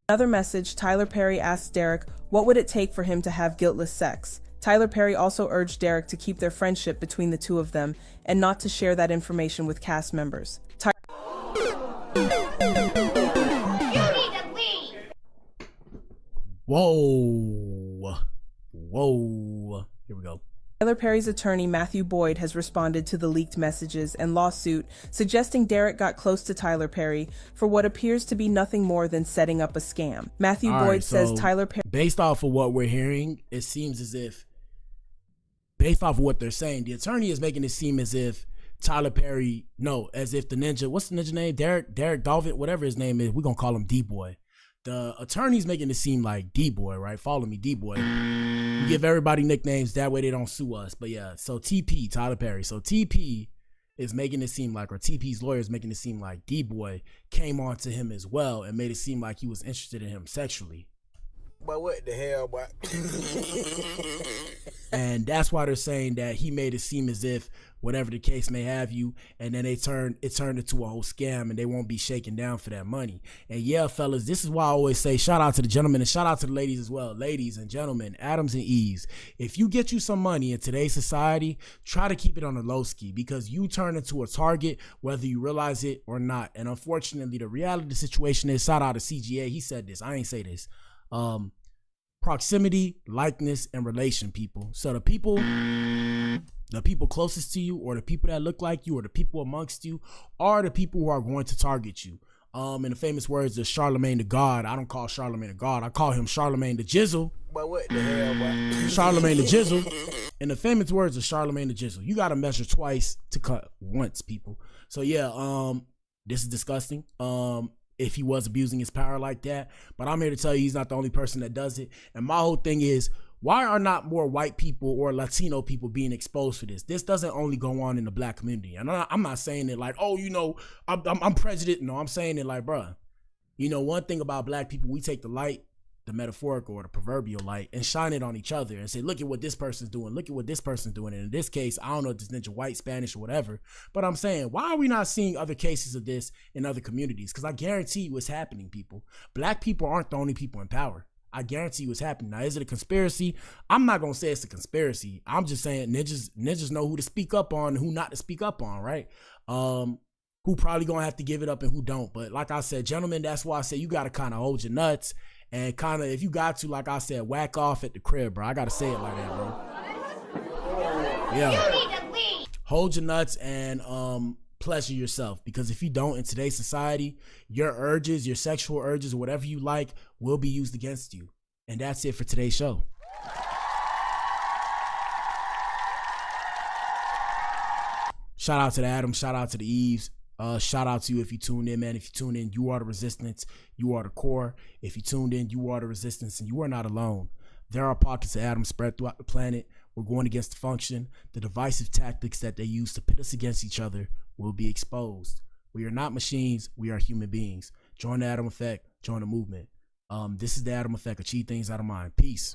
Another message, Tyler Perry asks Derek what would it take for him to have guiltless sex. Tyler Perry also urged Derek to keep their friendship between the two of them and not to share that information with cast members. Whoa. Here we go. Tyler Perry's attorney, Matthew Boyd, has responded to the leaked messages and lawsuit, suggesting Derek got close to Tyler Perry for what appears to be nothing more than setting up a scam. Matthew Boyd says Tyler Perry... Based off of what we're hearing, it seems as if, based off of what they're saying, the attorney is making it seem as if Tyler Perry, as if the ninja, what's the ninja name? Derek Dalvin, whatever his name is, we're going to call him D-Boy. The attorney's making it seem like D-Boy, right? Follow me, D-Boy. We give everybody nicknames, that way they don't sue us. But yeah, so TP, Tyler Perry. So TP is making it seem like, or TP's lawyer is making it seem like D-Boy came on to him as well and made it seem like he was interested in him sexually. But what the hell, boy? And that's why they're saying that he made it seem as if whatever the case may have you, and then it turned into a whole scam and they won't be shaken down for that money. And yeah, fellas, this is why I always say shout out to the gentlemen and shout out to the ladies as well. Ladies and gentlemen, Adams and Eves, if you get you some money in today's society, try to keep it on the low ski, because you turn into a target whether you realize it or not. And unfortunately, the reality of the situation is, shout out to CGA, he said this, I ain't say this. Proximity, likeness, and relation, people. So the people closest to you, or the people that look like you, or the people amongst you, are the people who are going to target you. In the famous words of Charlemagne the God, I don't call Charlemagne the God, I call him Charlemagne the Jizzle. But what the hell, boy? Charlemagne the Jizzle. In the famous words of Charlemagne the Jizzle, you gotta measure twice to cut once, people. So yeah, this is disgusting. If he was abusing his power like that, but I'm here to tell you he's not the only person that does it. And my whole thing is, why are not more white people or Latino people being exposed for this? This doesn't only go on in the black community. And I'm not saying it like, oh, I'm prejudiced. No, I'm saying it like, bruh, one thing about black people, we take the light, the metaphorical or the proverbial light, and shine it on each other and say, look at what this person's doing. Look at what this person's doing. And in this case, I don't know if this ninja white, Spanish, or whatever, but I'm saying, why are we not seeing other cases of this in other communities? Because I guarantee you it's happening, people. Black people aren't the only people in power. I guarantee you it's happening. Now, is it a conspiracy? I'm not going to say it's a conspiracy. I'm just saying ninjas know who to speak up on and who not to speak up on, right? Who probably going to have to give it up and who don't. But like I said, gentlemen, that's why I say you got to kind of hold your nuts. And kind of, if you got to, like I said, whack off at the crib, bro. I got to say it like that, bro. Yeah. hold your nuts and pleasure yourself, because if you don't, in today's society, your urges, your sexual urges, or whatever you like will be used against you. And that's it for today's show. Shout out to the Adam, shout out to the Eves. Shout out to you if you tuned in, man. If you tuned in, you are the resistance, you are the core. If you tuned in, you are the resistance, and you are not alone. There are pockets of Adam spread throughout the planet. We're going against the function. The divisive tactics that they use to pit us against each other will be exposed. We are not machines. We are human beings. Join the Adam Effect. Join the movement. This is the Adam Effect. Achieve things out of mind. Peace.